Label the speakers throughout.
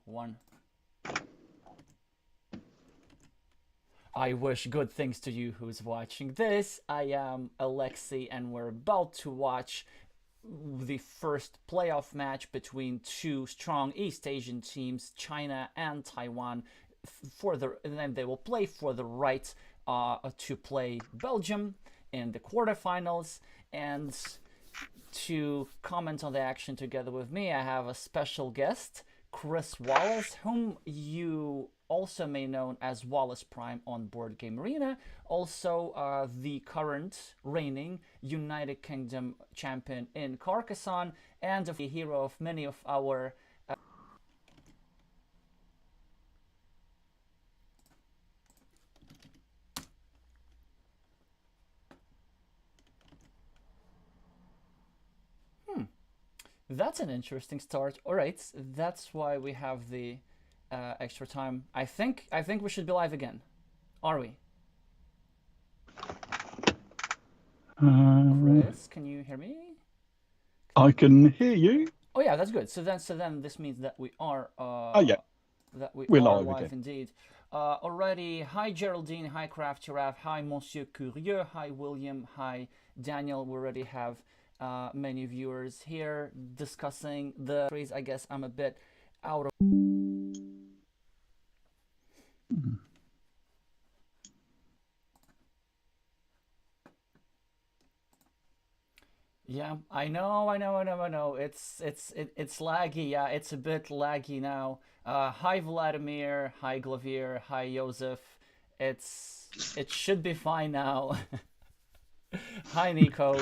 Speaker 1: 1. I wish good things to you who's watching this. I am Alexey, and we're about to watch the first playoff match between two strong East Asian teams, China and Taiwan. And then they will play for the right to play Belgium in the quarterfinals. And to comment on the action together with me, I have a special guest, Chris Wallace, whom you also may know as wallaceprime on Board Game Arena, also the current reigning United Kingdom champion in Carcassonne, and the hero of many of our That's an interesting start. All right, that's why we have the extra time. I think we should be live again. Are we? Chris, can you hear me?
Speaker 2: I can hear you.
Speaker 1: Oh yeah, that's good. So then this means that we are.
Speaker 2: Yeah.
Speaker 1: That
Speaker 2: We're
Speaker 1: are
Speaker 2: live
Speaker 1: live
Speaker 2: again.
Speaker 1: indeed. Already. Hi Geraldine. Hi Craft Giraffe. Hi Monsieur Curieux. Hi William. Hi Daniel. We already have many viewers here discussing the phrase. I guess I'm a bit out of. Yeah, I know. It's laggy. Yeah, it's a bit laggy now. Hi Vladimir. Hi Glavier. Hi Joseph. It should be fine now. Hi Nico.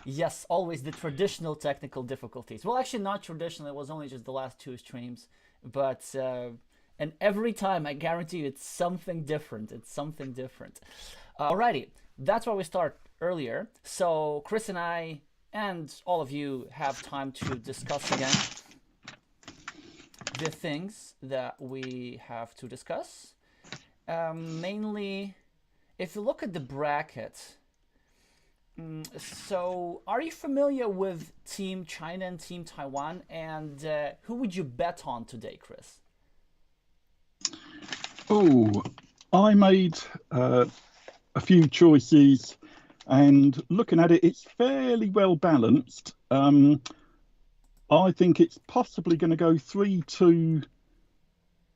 Speaker 1: Yes, always the traditional technical difficulties. Well, actually not traditional. It was only just the last 2 streams, but and every time I guarantee you it's something different. It's something different. Alrighty, that's why we start earlier. So Chris and I and all of you have time to discuss again the things that we have to discuss. Mainly, if you look at the bracket. So, are you familiar with Team China and Team Taiwan? And who would you bet on today, Chris?
Speaker 2: Oh, I made a few choices, and looking at it, it's fairly well balanced. I think it's possibly going to go 3-2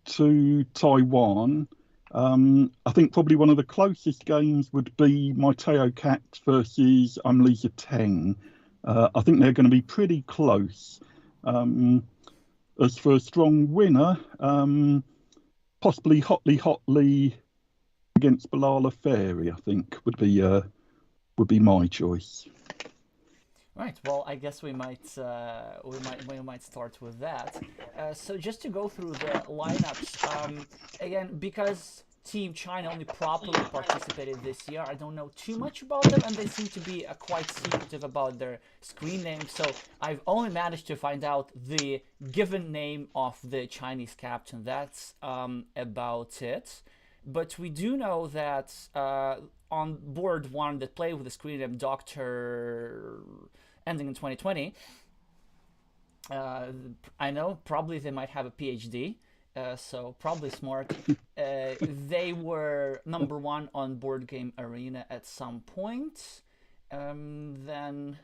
Speaker 2: to Taiwan. I think probably one of the closest games would be Maiteo Cat versus Lisa Teng. I think they're going to be pretty close. As for a strong winner, possibly hotly against Balala Fairy, I think would be my choice.
Speaker 1: Right. Well, I guess we might start with that. So just to go through the lineups again, because Team China only properly participated this year, I don't know too much about them, and they seem to be quite secretive about their screen name. So I've only managed to find out the given name of the Chinese captain. That's about it. But we do know that on board one that played with the screen name Dr. ending in 2020, I know probably they might have a PhD, so probably smart. They were number 1 on Board Game Arena at some point. Then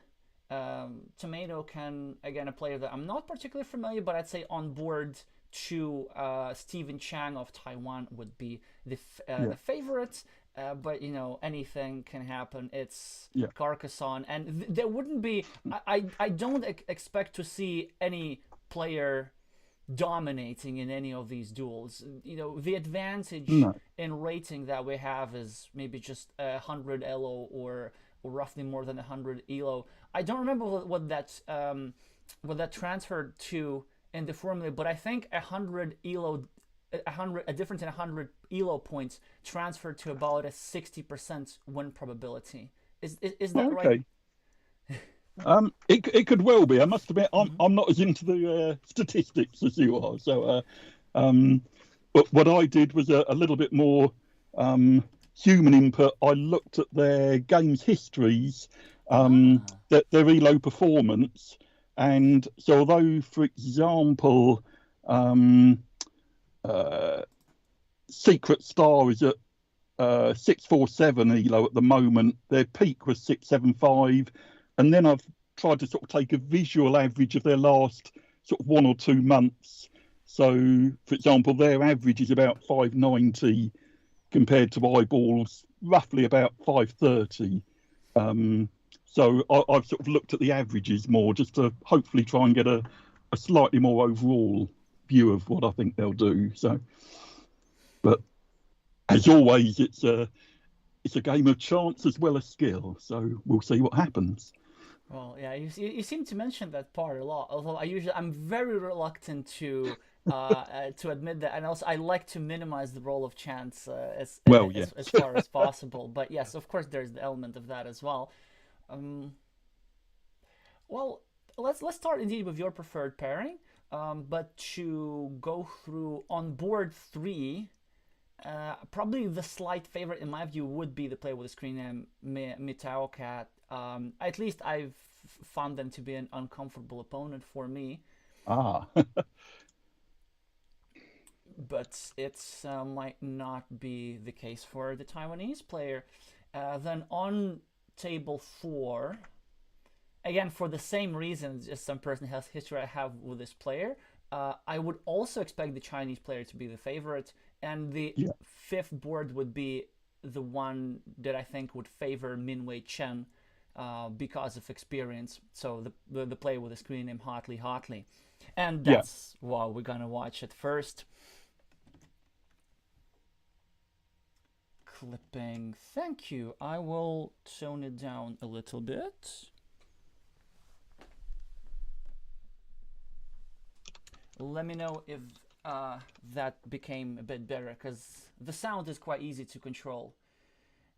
Speaker 1: Tomato can, again, a player that I'm not particularly familiar, but I'd say on board 2, Stephen Chang of Taiwan would be the favorite. But you know, anything can happen. It's Carcassonne, and there wouldn't be. I don't expect to see any player dominating in any of these duels. You know, the advantage in rating that we have is maybe just 100 elo or roughly more than 100 elo. I don't remember what that transferred to in the formula, but I think 100 elo. A difference in 100 elo points transferred to about a 60% win probability. Is that right?
Speaker 2: It could well be. I must admit, I'm not as into the statistics as you are. So, but what I did was a little bit more human input. I looked at their games histories, their elo performance, and so although, for example, Secret Star is at 647 ELO at the moment. Their peak was 675, and then I've tried to sort of take a visual average of their last sort of 1 or 2 months. So, for example, their average is about 590 compared to eyeballs roughly about 530. So I've sort of looked at the averages more just to hopefully try and get a slightly more overall view of what I think they'll do. So, but as always, it's a game of chance as well as skill. So we'll see what happens.
Speaker 1: Well, yeah, you seem to mention that part a lot. Although I'm very reluctant to admit that, and also I like to minimize the role of chance as far as possible. But yes, of course, there's the element of that as well. Well, let's start indeed with your preferred pairing. But to go through on board 3, probably the slight favorite in my view would be the player with the screen name Mitao Cat. At least I've found them to be an uncomfortable opponent for me. But it might not be the case for the Taiwanese player. Then on table 4, again for the same reasons, just some personal history I have with this player, I would also expect the Chinese player to be the favorite, and the 5th board would be the one that I think would favor Minwei Chen because of experience. So the player with the screen name Hotley, and that's what we're gonna watch at first. Clipping, thank you. I will tone it down a little bit. Let me know if that became a bit better, because the sound is quite easy to control.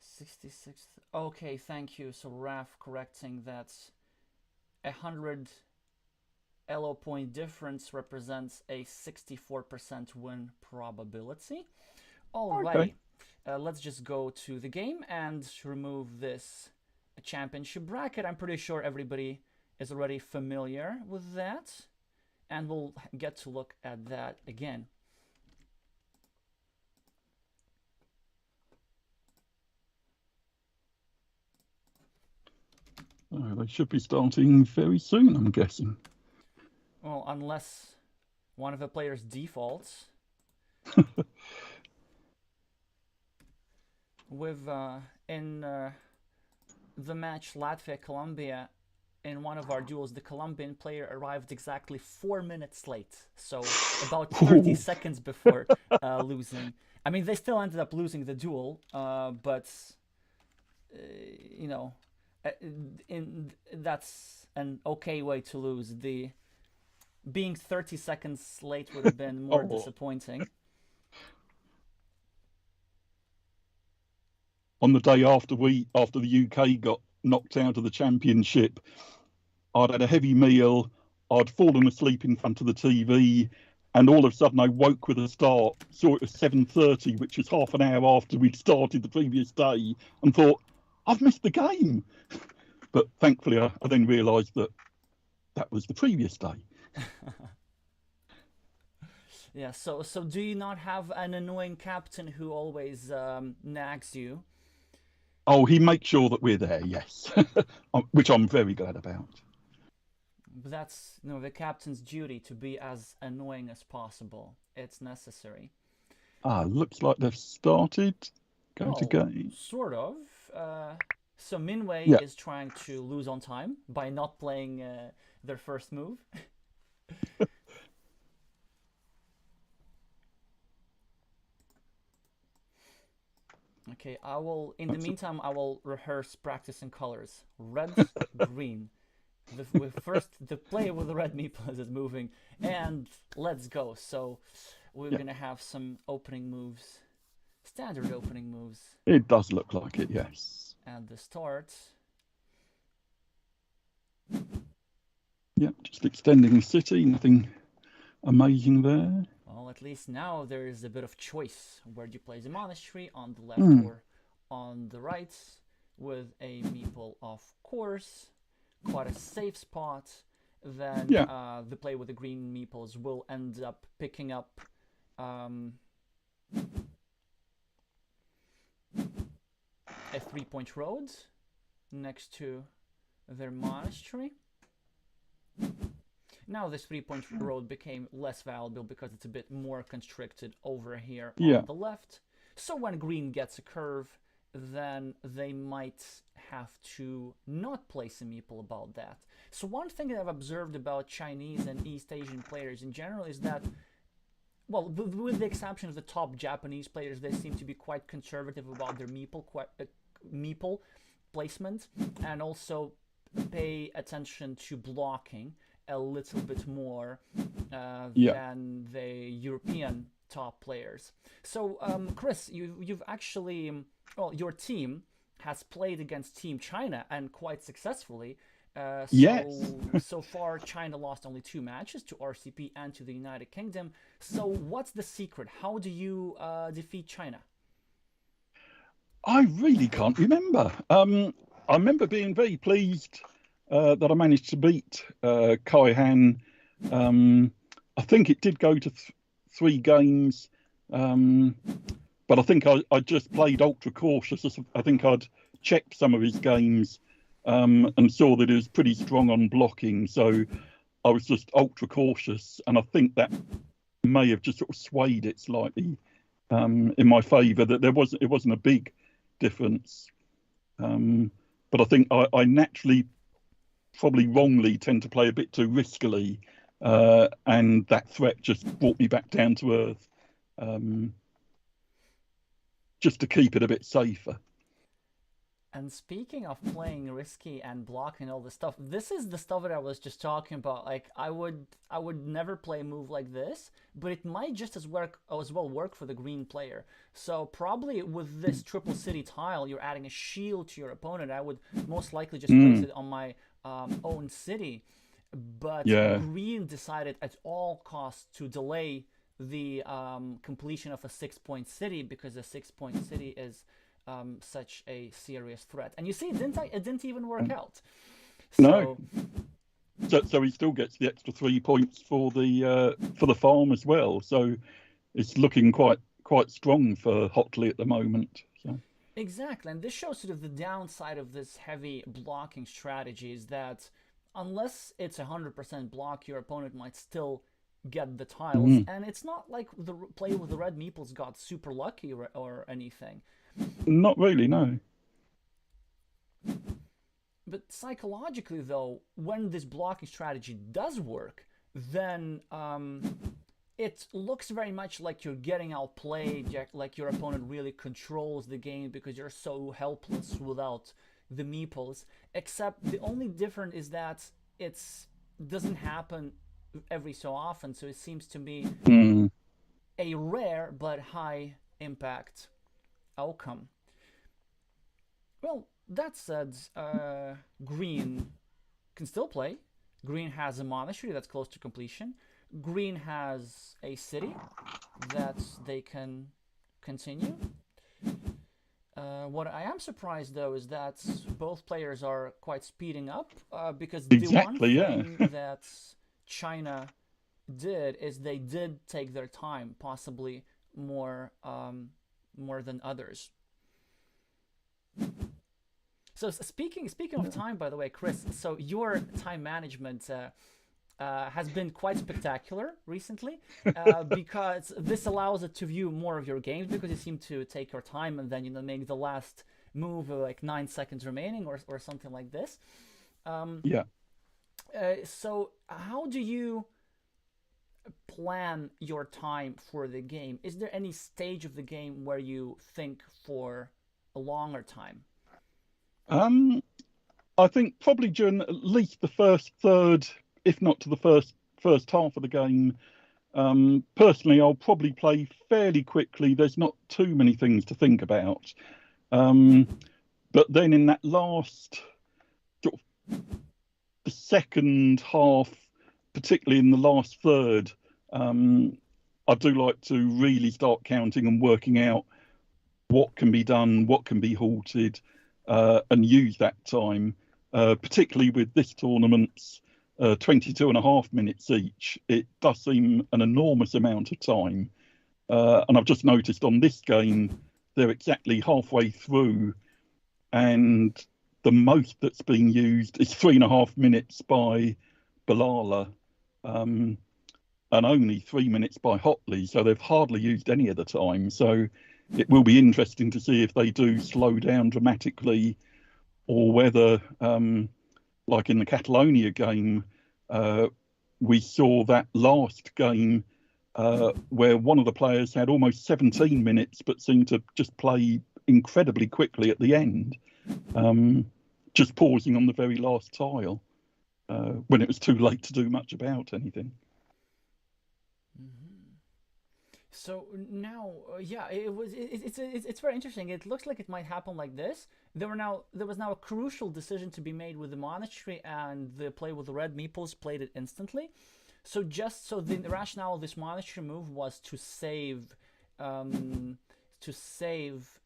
Speaker 1: 66. Okay, thank you. So Raf correcting that 100 elo point difference represents a 64% win probability. Alrighty. Okay. Let's just go to the game and remove this championship bracket. I'm pretty sure everybody is already familiar with that, and we'll get to look at that again.
Speaker 2: They should be starting very soon, I'm guessing.
Speaker 1: Well, unless one of the players defaults. With in the match Latvia-Colombia, in one of our duels, the Colombian player arrived exactly 4 minutes late, so about 30 seconds before losing. I mean, they still ended up losing the duel, but you know, that's an okay way to lose. Being 30 seconds late would have been more disappointing.
Speaker 2: On the day after the UK got knocked out of the championship, I'd had a heavy meal, I'd fallen asleep in front of the TV, and all of a sudden I woke with a start, saw it was 7:30, which was half an hour after we'd started the previous day, and thought, I've missed the game. But thankfully I then realised that was the previous day.
Speaker 1: Yeah, so do you not have an annoying captain who always nags you?
Speaker 2: Oh, he makes sure that we're there, yes, which I'm very glad about.
Speaker 1: But that's the captain's duty, to be as annoying as possible. It's necessary.
Speaker 2: Looks like they've started. Go to game.
Speaker 1: Sort of. So Minwei is trying to lose on time by not playing their first move. Okay, in the meantime, I will rehearse practicing colors. Red, green. The player with the red meeple is moving, and let's go. So we're gonna have some opening moves, standard opening moves.
Speaker 2: It does look like it, yes.
Speaker 1: At the start.
Speaker 2: Yep, just extending the city, nothing amazing there.
Speaker 1: Well, at least now there is a bit of choice. Where do you place the monastery, on the left or on the right? With a meeple, of course. Quite a safe spot. Then the player with the green meeples will end up picking up um, a 3-point road next to their monastery. Now this 3-point road became less valuable because it's a bit more constricted over here on the left. So when green gets a curve, then they might have to not place a meeple about that. So one thing that I've observed about Chinese and East Asian players in general is that, well, with the exception of the top Japanese players, they seem to be quite conservative about their meeple placement, and also pay attention to blocking a little bit more than the European top players. So, Chris, you've actually, well, your team has played against Team China and quite successfully. So far, China lost only 2 matches to RCP and to the United Kingdom. So what's the secret? How do you defeat China?
Speaker 2: I really can't remember. I remember being very pleased that I managed to beat Kai Han. I think it did go to 3 games, but I think I just played ultra cautious. I think I'd checked some of his games and saw that he was pretty strong on blocking, so I was just ultra cautious, and I think that may have just sort of swayed it slightly in my favour. That it wasn't a big difference, but I think I naturally, probably wrongly, tend to play a bit too riskily, and that threat just brought me back down to earth, just to keep it a bit safer.
Speaker 1: And speaking of playing risky and blocking all this stuff, this is the stuff that I was just talking about. Like, I would never play a move like this, but it might just as well work for the green player. So probably with this triple city tile, you're adding a shield to your opponent. I would most likely just place it on my own city. But green decided at all costs to delay the completion of a 6-point city, because a 6-point city is such a serious threat. And you see, it didn't even work out.
Speaker 2: So, no. So he still gets the extra 3 points for the farm as well. So it's looking quite strong for Hotley at the moment. So.
Speaker 1: Exactly, and this shows sort of the downside of this heavy blocking strategy, is that unless it's 100% block, your opponent might still get the tiles, and it's not like the play with the red meeples got super lucky or anything.
Speaker 2: Not really, no.
Speaker 1: But psychologically, though, when this blocking strategy does work, then it looks very much like you're getting outplayed, like your opponent really controls the game because you're so helpless without the meeples. Except the only difference is that it doesn't happen every so often, so it seems to be a rare but high impact outcome. Well, that said, green can still play. Green has a monastery that's close to completion. Green has a city that they can continue. What I am surprised, though, is that both players are quite speeding up, because the one thing that China did is they did take their time, possibly more than others. So speaking of time, by the way, Chris, so your time management has been quite spectacular recently, because this allows it to view more of your games, because you seem to take your time and then make the last move like 9 seconds remaining or something like this. So how do you plan your time for the game? Is there any stage of the game where you think for a longer time?
Speaker 2: I think probably during at least the first third, if not to the first half of the game. Personally, I'll probably play fairly quickly. There's not too many things to think about. But then in that last sort of the second half, particularly in the last third, I do like to really start counting and working out what can be done, what can be halted, and use that time, particularly with this tournament's 22.5 minutes each. It does seem an enormous amount of time. And I've just noticed on this game, they're exactly halfway through, and the most that's been used is 3.5 minutes by Balala, and only 3 minutes by Hotley. So they've hardly used any of the time. So it will be interesting to see if they do slow down dramatically, or whether, like in the Catalonia game, we saw that last game where one of the players had almost 17 minutes but seemed to just play incredibly quickly at the end, just pausing on the very last tile when it was too late to do much about anything.
Speaker 1: So now, yeah, it's very interesting. It looks like it might happen like this. There was now a crucial decision to be made with the monastery, and the play with the red meeples played it instantly. So the rationale of this monastery move was to save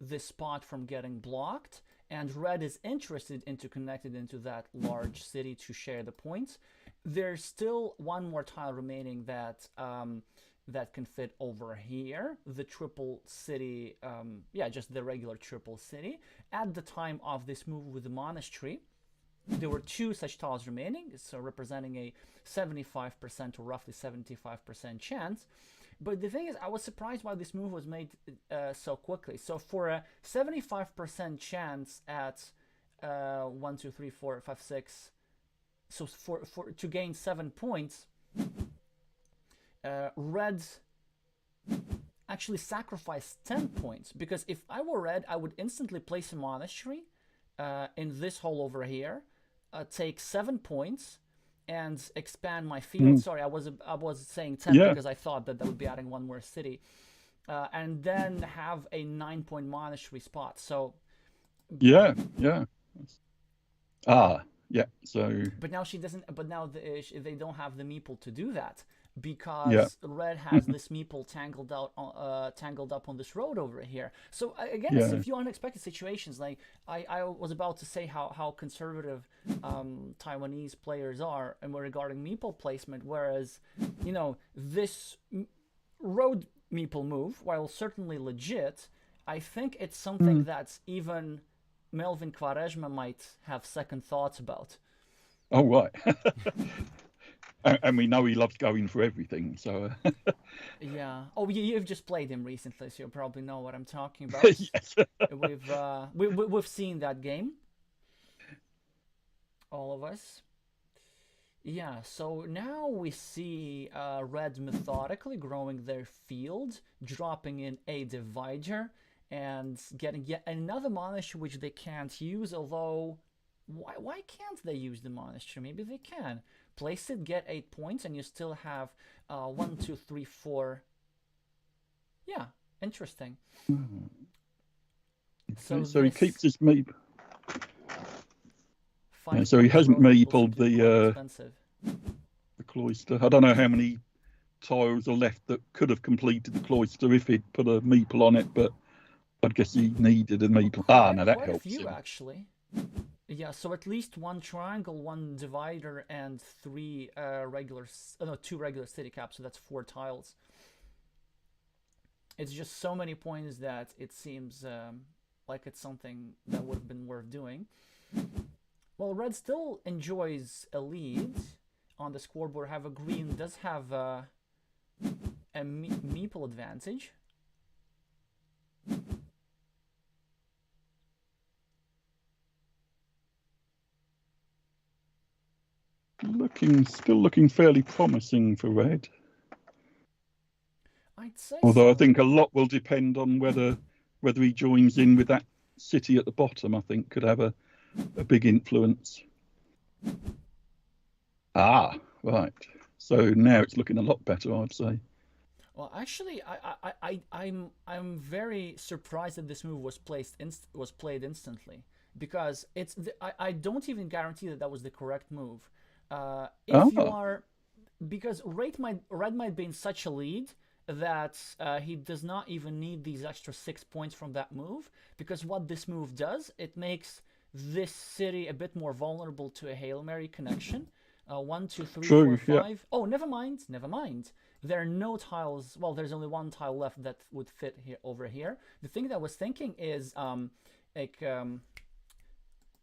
Speaker 1: this spot from getting blocked, and red is interested into connected into that large city to share the points. There's still one more tile remaining that can fit over here, the triple city, just the regular triple city. At the time of this move with the monastery, there were 2 such tiles remaining, so representing a 75% or roughly 75% chance. But the thing is, I was surprised why this move was made so quickly. So for a 75% chance at 1, 2, 3, 4, 5, 6, so to gain 7 points, red actually sacrificed 10 points, because if I were red, I would instantly place a monastery in this hole over here, take 7 points, and expand my field. Sorry, I was saying 10 because I thought that would be adding one more city, and then have a 9-point monastery spot. So
Speaker 2: yeah. So
Speaker 1: but now she doesn't. But now they don't have the meeple to do that, because red has this meeple tangled up on this road over here. So again, it's a few unexpected situations. Like I was about to say how conservative Taiwanese players are and regarding meeple placement, whereas this road meeple move, while certainly legit, I think it's something that's even Melvin Quaresma might have second thoughts about.
Speaker 2: Oh, right. And we know he loves going for everything, so...
Speaker 1: Yeah. Oh, you've just played him recently, so you probably know what I'm talking about.
Speaker 2: Yes.
Speaker 1: We've seen that game, all of us. Yeah, so now we see red methodically growing their field, dropping in a divider, and getting yet another monastery which they can't use, although why can't they use the monastery? Maybe they can. Place it, get 8 points, and you still have 1, 2, 3, 4. Yeah, interesting.
Speaker 2: Okay, so he keeps his meep.
Speaker 1: Yeah,
Speaker 2: so he hasn't meepled the cloister. I don't know how many tiles are left that could have completed the cloister if he'd put a meeple on it, but I guess he needed a meeple. No, that helps.
Speaker 1: Quite a few, actually. Yeah, so at least 1 triangle, 1 divider, and 2 regular city caps, so that's 4 tiles. It's just so many points that it seems like it's something that would have been worth doing. Well, red still enjoys a lead on the scoreboard. However, green does have a meeple advantage.
Speaker 2: Still looking fairly promising for red.
Speaker 1: I'd say
Speaker 2: Although
Speaker 1: so.
Speaker 2: I think a lot will depend on whether he joins in with that city at the bottom. I think could have a big influence. Right. So now it's looking a lot better, I'd say.
Speaker 1: Well, actually, I'm very surprised that this move was played instantly, because I don't even guarantee that was the correct move. If you are, because red might be in such a lead that he does not even need these extra 6 points from that move, because what this move does, it makes this city a bit more vulnerable to a Hail Mary connection. 1, 2, 3, 4, 5. Oh, never mind. there are no tiles. Well, there's only one tile left that would fit here over here. The thing that I was thinking is like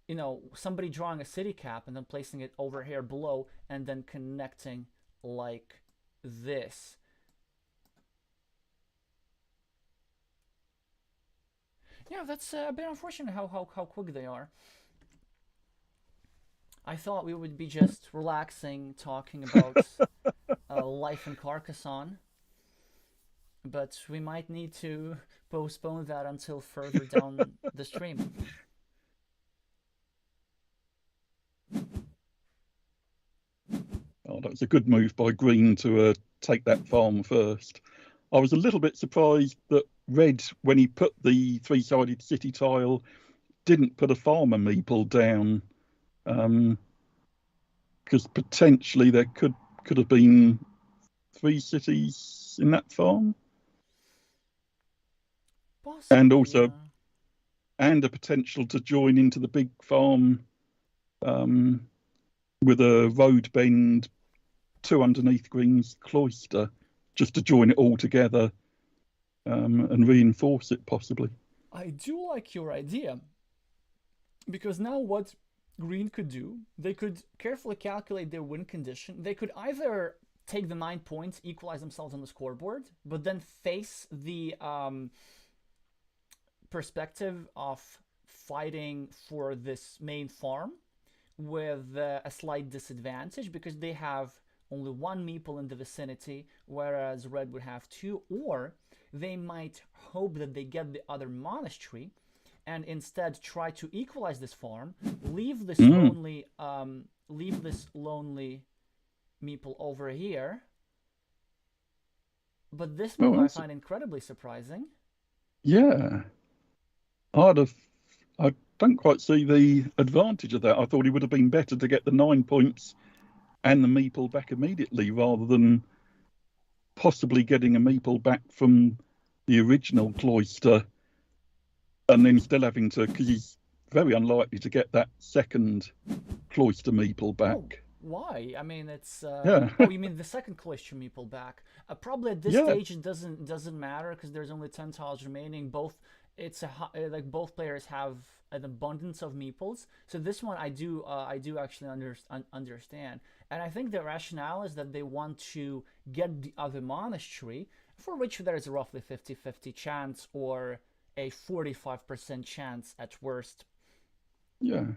Speaker 1: you know, somebody drawing a city cap and then placing it over here below and then connecting like this. Yeah, that's a bit unfortunate how quick they are. I thought we would be just relaxing, talking about life in Carcassonne, but we might need to postpone that until further down the stream.
Speaker 2: Oh, that was a good move by Green to take that farm first. I was a little bit surprised that Red, when he put the three-sided city tile, didn't put a farmer meeple down, because potentially there could have been 3 cities in that farm.
Speaker 1: Possibly,
Speaker 2: and also
Speaker 1: yeah.
Speaker 2: and a potential to join into the big farm with a road bend 2 underneath Green's cloister, just to join it all together and reinforce it possibly.
Speaker 1: I do like your idea, because now what Green could do, they could carefully calculate their win condition. They could either take the 9 points, equalize themselves on the scoreboard, but then face the perspective of fighting for this main farm with a slight disadvantage because they have only 1 meeple in the vicinity, whereas Red would have 2, or they might hope that they get the other monastery and instead try to equalize this farm, leave this lonely meeple over here. But this move I find incredibly surprising.
Speaker 2: Yeah, I don't quite see the advantage of that. I thought it would have been better to get the 9 points and the meeple back immediately, rather than possibly getting a meeple back from the original cloister and then still having to, because he's very unlikely to get that second cloister meeple back.
Speaker 1: Oh, why? I mean, it's
Speaker 2: Yeah.
Speaker 1: Oh, you mean the second cloister meeple back? Probably at this
Speaker 2: Yeah.
Speaker 1: stage it doesn't matter because there's only 10 tiles remaining. Like both players have an abundance of meeples. So this one I do actually understand, and I think the rationale is that they want to get the other monastery, for which there is a roughly 50-50 chance or a 45% chance at worst.
Speaker 2: Yeah.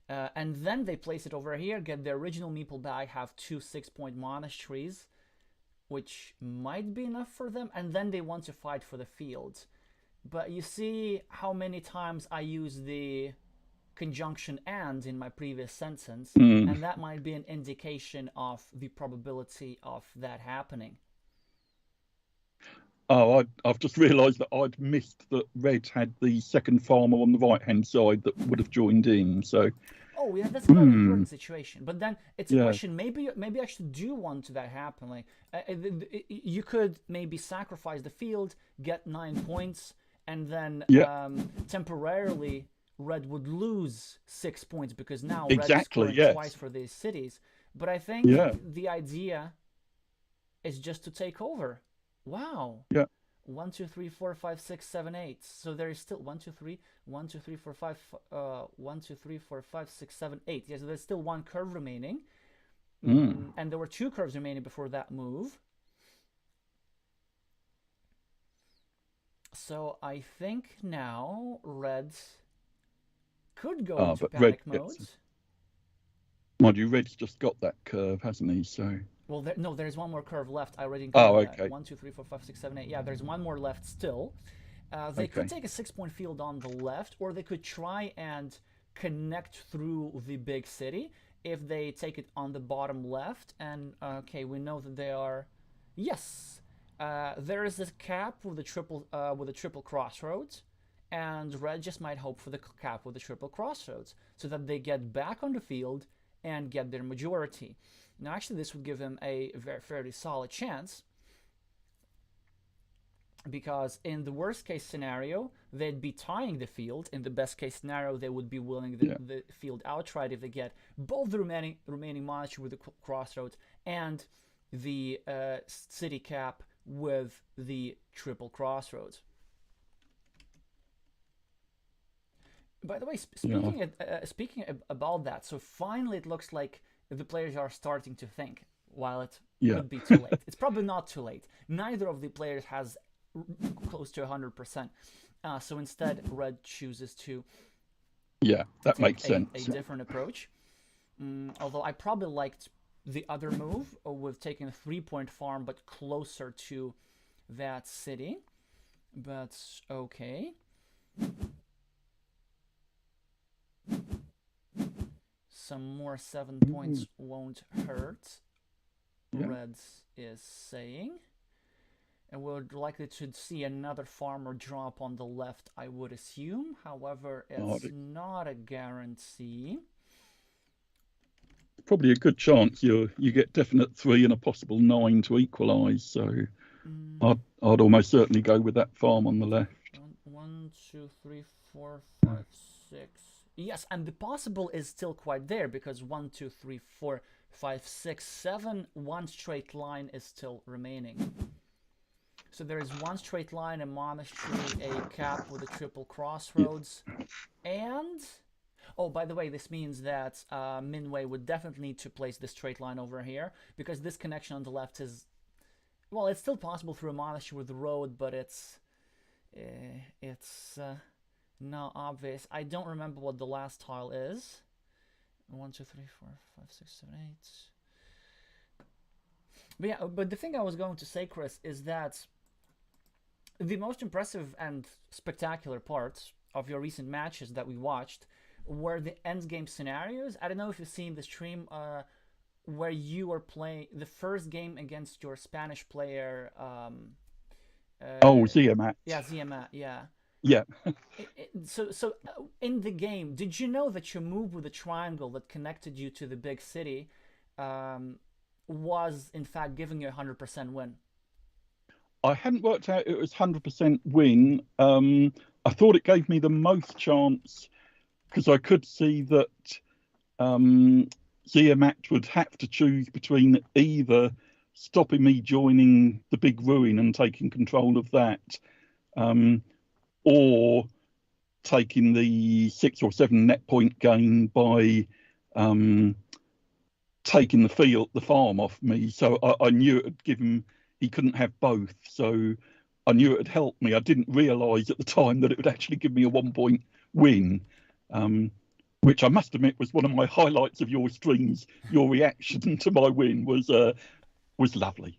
Speaker 1: And then they place it over here, get the original meeple back, have 2 6-point monasteries, which might be enough for them, and then they want to fight for the field. But you see how many times I use the conjunction "and" in my previous sentence, and that might be an indication of the probability of that happening.
Speaker 2: Oh, I've just realised that I'd missed that Red had the second farmer on the right-hand side that would have joined in. So,
Speaker 1: oh yeah, that's a very important situation. But then it's a
Speaker 2: Yeah.
Speaker 1: question. Maybe I actually do want that happen. Like you could maybe sacrifice the field, get 9 points, and then
Speaker 2: Yeah.
Speaker 1: Temporarily Red would lose 6 points because now Red is
Speaker 2: Exactly,
Speaker 1: scoring
Speaker 2: yes.
Speaker 1: twice for these cities. But I think
Speaker 2: Yeah.
Speaker 1: the idea is just to take over. Wow.
Speaker 2: Yeah.
Speaker 1: 1, 2, 3, 4, 5, 6, 7, 8. So there is still 1, 2, 3, 1, 2, 3, 4, 5, 1, 2, 3, 4, 5, 6, 7, 8. Yeah, so there's still 1 curve remaining. And there were 2 curves remaining before that move. So I think now Red could go into panic mode.
Speaker 2: Mind you, Red's just got that curve, hasn't he? So.
Speaker 1: Well, no, there's 1 more curve left. I already included
Speaker 2: okay.
Speaker 1: that. 1, 2, 3, 4, 5, 6, 7, 8. Yeah, there's 1 more left still. They could take a 6-point field on the left, or they could try and connect through the big city if they take it on the bottom left. And okay, we know that they are. Yes, there is this cap with a triple crossroads, and Red just might hope for the cap with the triple crossroads so that they get back on the field and get their majority. Now, actually, this would give them a fairly solid chance, because in the worst case scenario, they'd be tying the field. In the best case scenario, they would be winning the field outright if they get both the remaining monastery with the crossroads and the city cap with the triple crossroads. By the way, speaking about that, so finally it looks like the players are starting to think. While it could be too late, it's probably not too late. Neither of the players has close to 100%. So instead, red chooses to
Speaker 2: that makes sense.
Speaker 1: A different approach. Although I probably liked the other move with taking a 3-point farm, but closer to that city. But okay. Some more 7 points won't hurt, Reds is saying. And we're likely to see another farmer drop on the left, I would assume. However, it's not a guarantee.
Speaker 2: Probably a good chance you get definite 3 and a possible 9 to equalise. So I'd almost certainly go with that farm on the left.
Speaker 1: 1, 2, 3, 4, 5, 6. Yes, and the possible is still quite there because 1, 2, 3, 4, 5, 6, 7. One straight line is still remaining. So there is one straight line, a monastery, a cap with a triple crossroads, and oh, by the way, this means that Minwei would definitely need to place the straight line over here because this connection on the left is, well, it's still possible through a monastery with the road, but it's not obvious. I don't remember what the last tile is. 1, 2, 3, 4, 5, 6, 7, 8. But yeah, but the thing I was going to say, Chris, is that the most impressive and spectacular parts of your recent matches that we watched were the endgame scenarios. I don't know if you've seen the stream where you were playing the first game against your Spanish player.
Speaker 2: Ziamat.
Speaker 1: Yeah, Ziamat, yeah.
Speaker 2: Yeah.
Speaker 1: So in the game, did you know that your move with the triangle that connected you to the big city was in fact giving you a 100% win?
Speaker 2: I hadn't worked out it was 100% win. I thought it gave me the most chance because I could see that Ziamat would have to choose between either stopping me joining the big ruin and taking control of that, or taking the 6 or 7 net point gain by taking the farm off me. So I knew it would give him, he couldn't have both. So I knew it would help me. I didn't realise at the time that it would actually give me a 1-point win, which I must admit was one of my highlights of your streams. Your reaction to my win was lovely.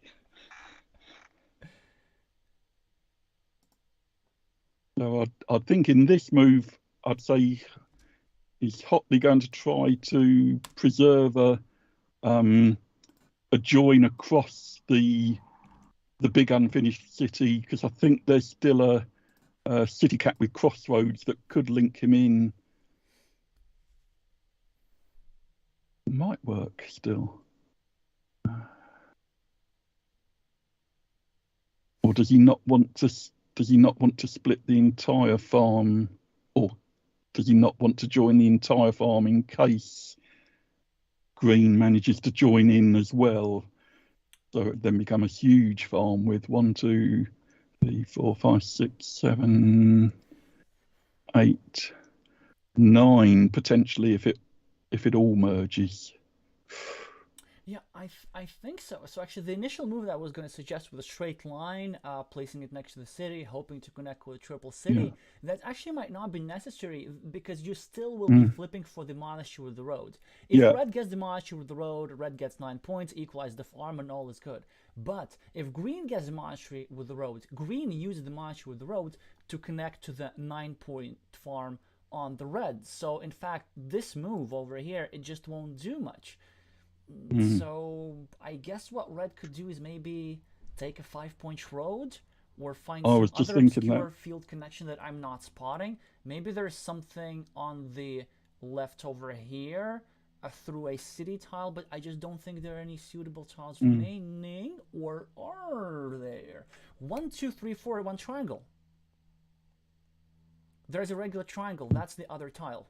Speaker 2: So I think in this move, I'd say he's hotly going to try to preserve a join across the big unfinished city, because I think there's still a city cap with crossroads that could link him in. Might work still. Or does he not want to? Does he not want to split the entire farm, or does he not want to join the entire farm in case Green manages to join in as well? So it then become a huge farm with 1, 2, 3, 4, 5, 6, 7, 8, 9 potentially if it all merges.
Speaker 1: Yeah, I think so. So actually, the initial move that I was going to suggest with a straight line, placing it next to the city, hoping to connect with a triple city, that actually might not be necessary because you still will be flipping for the monastery with the road. If red gets the monastery with the road, red gets 9 points, equalize the farm, and all is good. But if green gets the monastery with the road, green uses the monastery with the road to connect to the 9-point farm on the red. So in fact, this move over here, it just won't do much. So I guess what red could do is maybe take a 5-point road or find some other obscure field connection that I'm not spotting. Maybe there's something on the left over here through a city tile, but I just don't think there are any suitable tiles remaining. Or are there? 1, 2, 3, 4, 1 triangle. There's a regular triangle. That's the other tile.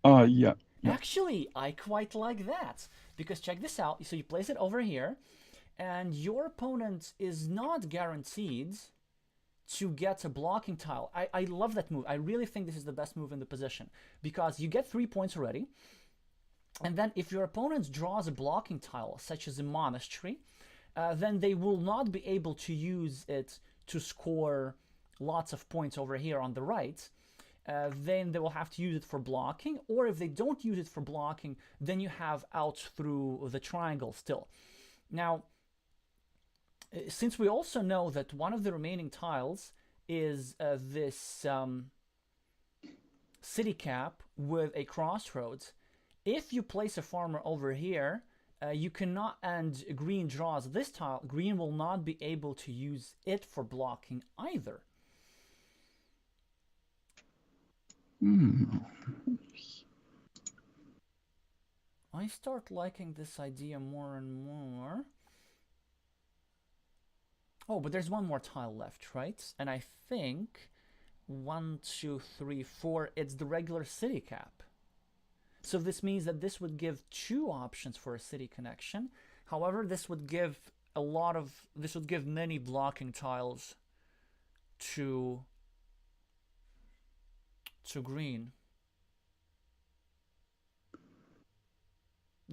Speaker 2: Yeah.
Speaker 1: Actually, I quite like that, because check this out. So you place it over here, and your opponent is not guaranteed to get a blocking tile. I love that move. I really think this is the best move in the position, because you get 3 points already, and then if your opponent draws a blocking tile, such as a monastery, then they will not be able to use it to score lots of points over here on the right. Then they will have to use it for blocking, or if they don't use it for blocking, then you have out through the triangle still. Now, since we also know that one of the remaining tiles is this city cap with a crossroads, if you place a farmer over here, you cannot, and green draws this tile, green will not be able to use it for blocking either. I start liking this idea more and more. Oh, but there's one more tile left, right? And I think 1, 2, 3, 4, it's the regular city cap. So this means that this would give 2 options for a city connection. However, this would give many blocking tiles to green.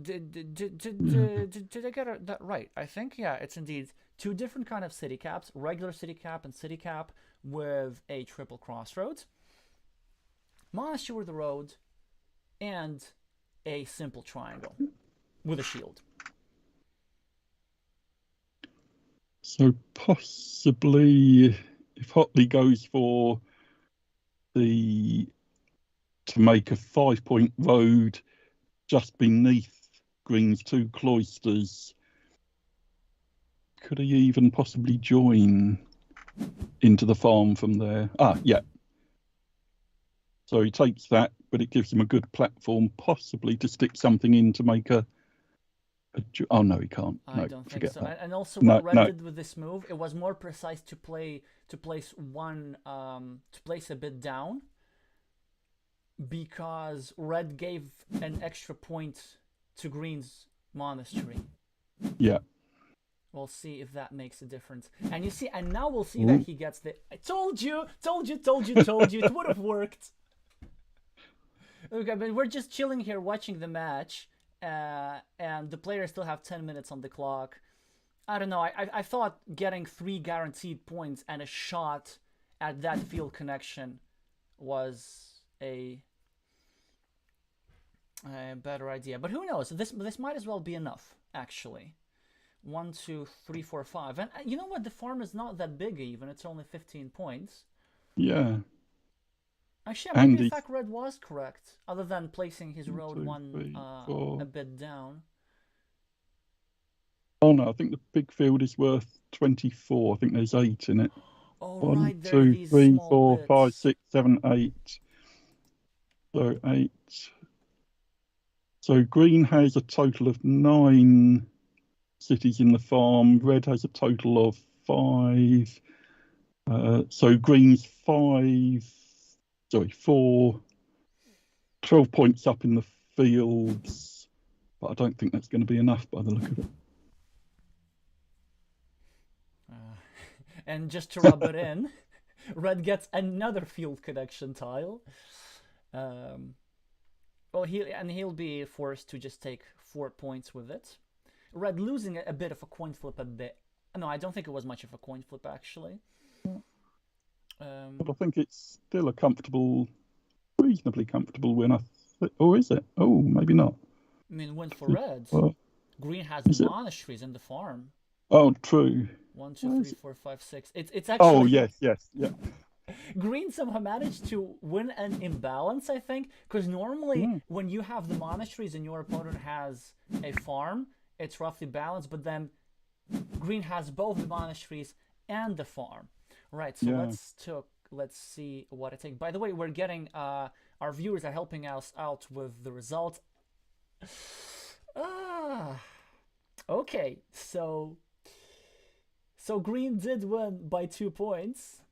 Speaker 1: Did I get that right? I think, yeah, it's indeed 2 different kind of city caps, regular city cap and city cap with a triple crossroads, monastery with a road, and a simple triangle with a shield.
Speaker 2: So possibly, if Hotley goes for to make a 5-point road just beneath Green's 2 cloisters, could he even possibly join into the farm from there? Yeah. So he takes that, but it gives him a good platform, possibly to stick something in to make oh no, he can't.
Speaker 1: I don't think so.
Speaker 2: That.
Speaker 1: And also, what Red did with this move, it was more precise to place a bit down, because Red gave an extra point to Green's monastery.
Speaker 2: Yeah.
Speaker 1: We'll see if that makes a difference. And you see, and now we'll see that he gets the. I told you, it would have worked. Okay, but we're just chilling here watching the match, and the players still have 10 minutes on the clock. I don't know. I thought getting 3 guaranteed points and a shot at that field connection was a better idea. But who knows? This might as well be enough, actually. 1, 2, 3, 4, 5. And you know what? The farm is not that big even. It's only 15 points.
Speaker 2: Yeah.
Speaker 1: Actually, maybe in fact Red was correct, other than placing his road 4, a bit down.
Speaker 2: Oh no, I think the big field is worth 24. I think there's 8 in it.
Speaker 1: Oh,
Speaker 2: 1,
Speaker 1: right,
Speaker 2: 2, 3, 4,
Speaker 1: bits.
Speaker 2: 5, 6, 7, 8. So 8. So green has a total of 9 cities in the farm. Red has a total of 5. So green's 4, 12 points up in the fields, but I don't think that's going to be enough by the look of it.
Speaker 1: And just to rub it in, Red gets another field connection tile. Well, he'll be forced to just take 4 points with it. Red losing a bit of a coin flip a bit. No, I don't think it was much of a coin flip, actually.
Speaker 2: But I think it's still a reasonably comfortable win. Or is it? Oh, maybe not.
Speaker 1: I mean, win for Red. Green has monasteries in the farm.
Speaker 2: Oh, true.
Speaker 1: 1, 2, 3, 4, 5, 6. It's actually.
Speaker 2: Oh, yes, yeah.
Speaker 1: Green somehow managed to win an imbalance, I think, because normally when you have the monasteries and your opponent has a farm, it's roughly balanced, but then Green has both the monasteries and the farm. Right, so let's see what I think. By the way, we're getting our viewers are helping us out with the result. Okay, so Green did win by 2 points.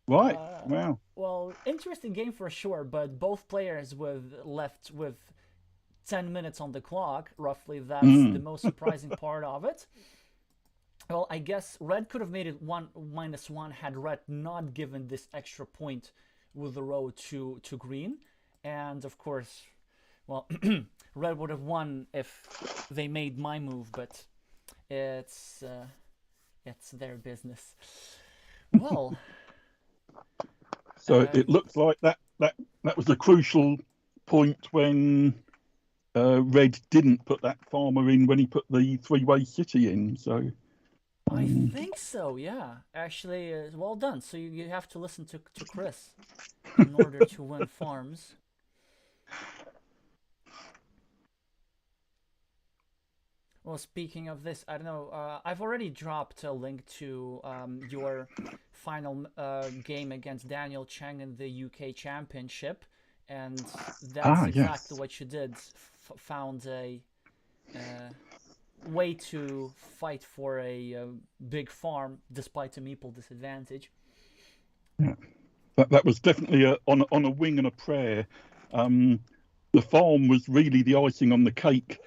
Speaker 2: Right. Wow.
Speaker 1: Well, interesting game for sure, but both players left with 10 minutes on the clock, roughly. That's the most surprising part of it. Well, I guess red could have made it -1 had red not given this extra point with the row to green. And of course, well, red would have won if they made my move, but it's their business. Well,
Speaker 2: so it looks like that was a crucial point when red didn't put that farmer in when he put the three-way city in. So
Speaker 1: I think so, yeah. Actually, well done. So you have to listen to Chris in order to win farms. Well, speaking of this, I don't know. I've already dropped a link to your final game against Daniel Cheng in the UK Championship, and that's exactly what you did. Found a way to fight for a big farm despite a meeple disadvantage.
Speaker 2: Yeah, that was definitely on a wing and a prayer. The farm was really the icing on the cake.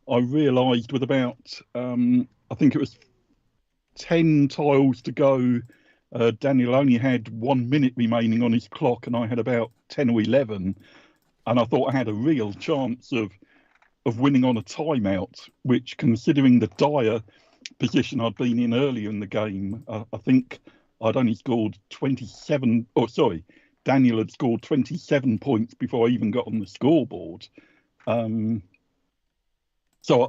Speaker 2: I realised with about, I think it was 10 tiles to go, Daniel only had 1 minute remaining on his clock, and I had about 10 or 11. And I thought I had a real chance of winning on a timeout, which, considering the dire position I'd been in earlier in the game, I think I'd only scored 27, or sorry, Daniel had scored 27 points before I even got on the scoreboard. So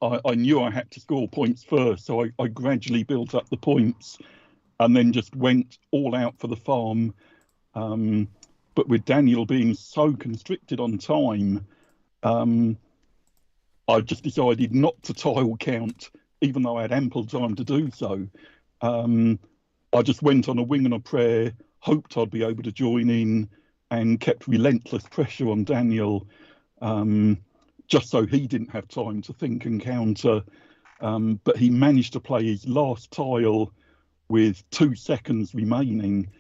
Speaker 2: I knew I had to score points first, so I gradually built up the points and then just went all out for the farm. But with Daniel being so constricted on time, I just decided not to tile count, even though I had ample time to do so. I just went on a wing and a prayer, hoped I'd be able to join in, and kept relentless pressure on Daniel, just so he didn't have time to think and counter. But he managed to play his last tile with 2 seconds remaining.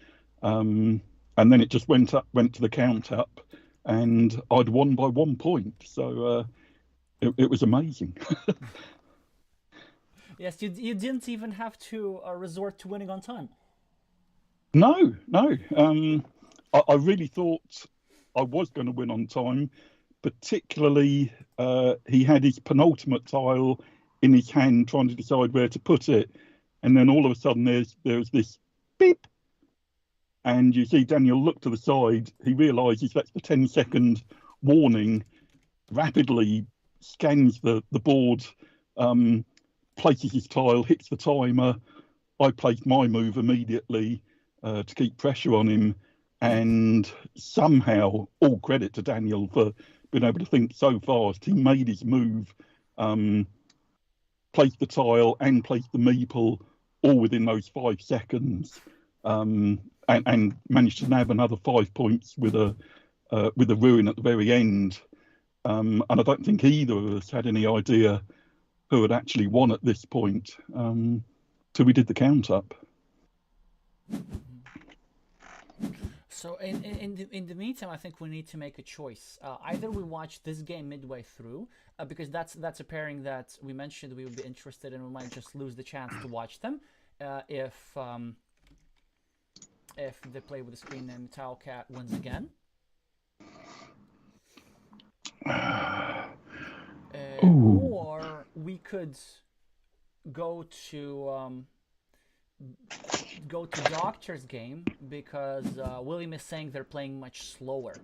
Speaker 2: And then it just went to the count up, and I'd won by 1 point. So it was amazing.
Speaker 1: Yes, you didn't even have to resort to winning on time.
Speaker 2: No. I really thought I was going to win on time. Particularly, he had his penultimate tile in his hand, trying to decide where to put it, and then all of a sudden there's this beep, and you see Daniel look to the side. He realises that's the 10-second warning. Rapidly scans the board, places his tile, hits the timer. I placed my move immediately to keep pressure on him, and somehow, all credit to Daniel for being able to think so fast, he made his move, placed the tile and placed the meeple all within those 5 seconds, and managed to nab another 5 points with a ruin at the very end. And I don't think either of us had any idea who had actually won at this point till we did the count up.
Speaker 1: So in the meantime, I think we need to make a choice. Either we watch this game midway through, because that's a pairing that we mentioned we would be interested in. We might just lose the chance to watch them if they play with a screen name Towelcat wins again. Or we could go to Doctor's game, because William is saying they're playing much slower.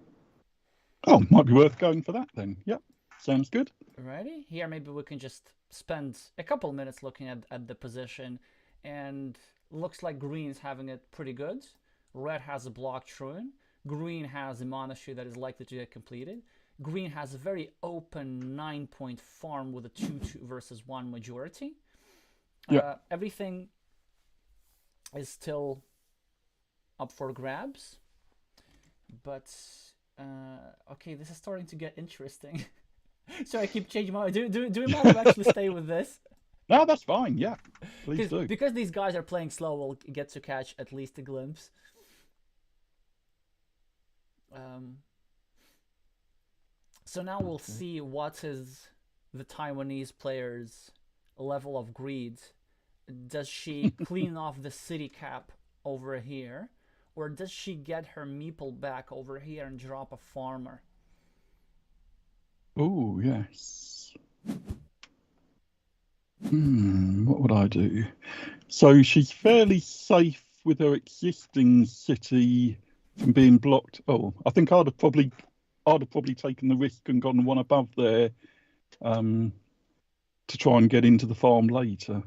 Speaker 2: Oh, might be worth going for that then. Yep, sounds good.
Speaker 1: Ready? Here, maybe we can just spend a couple minutes looking at the position, and looks like green's having it pretty good. Red has a blocked ruin. Green has a monastery that is likely to get completed. Green has a very open 9-point farm with a 2 versus 1 majority.
Speaker 2: Yep.
Speaker 1: Everything is still up for grabs, but okay, this is starting to get interesting. So I keep changing my mind. Do we want to actually stay with this?
Speaker 2: No, that's fine. Yeah, please do.
Speaker 1: Because these guys are playing slow, we'll get to catch at least a glimpse. So now we'll see what is the Taiwanese player's level of greed. Does she clean off the city cap over here? Or does she get her meeple back over here and drop a farmer?
Speaker 2: Oh, yes. What would I do? So she's fairly safe with her existing city from being blocked. Oh, I think I'd have probably taken the risk and gone one above there to try and get into the farm later.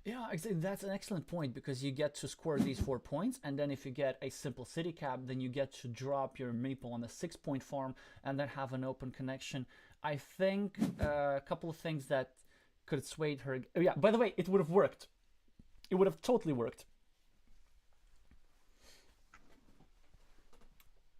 Speaker 1: Yeah, exactly. That's an excellent point because you get to score these 4 points, and then if you get a simple city cap, then you get to drop your meeple on a 6 point farm and then have an open connection. I think a couple of things that could sway her. Oh, yeah, by the way, it would have worked. It would have totally worked.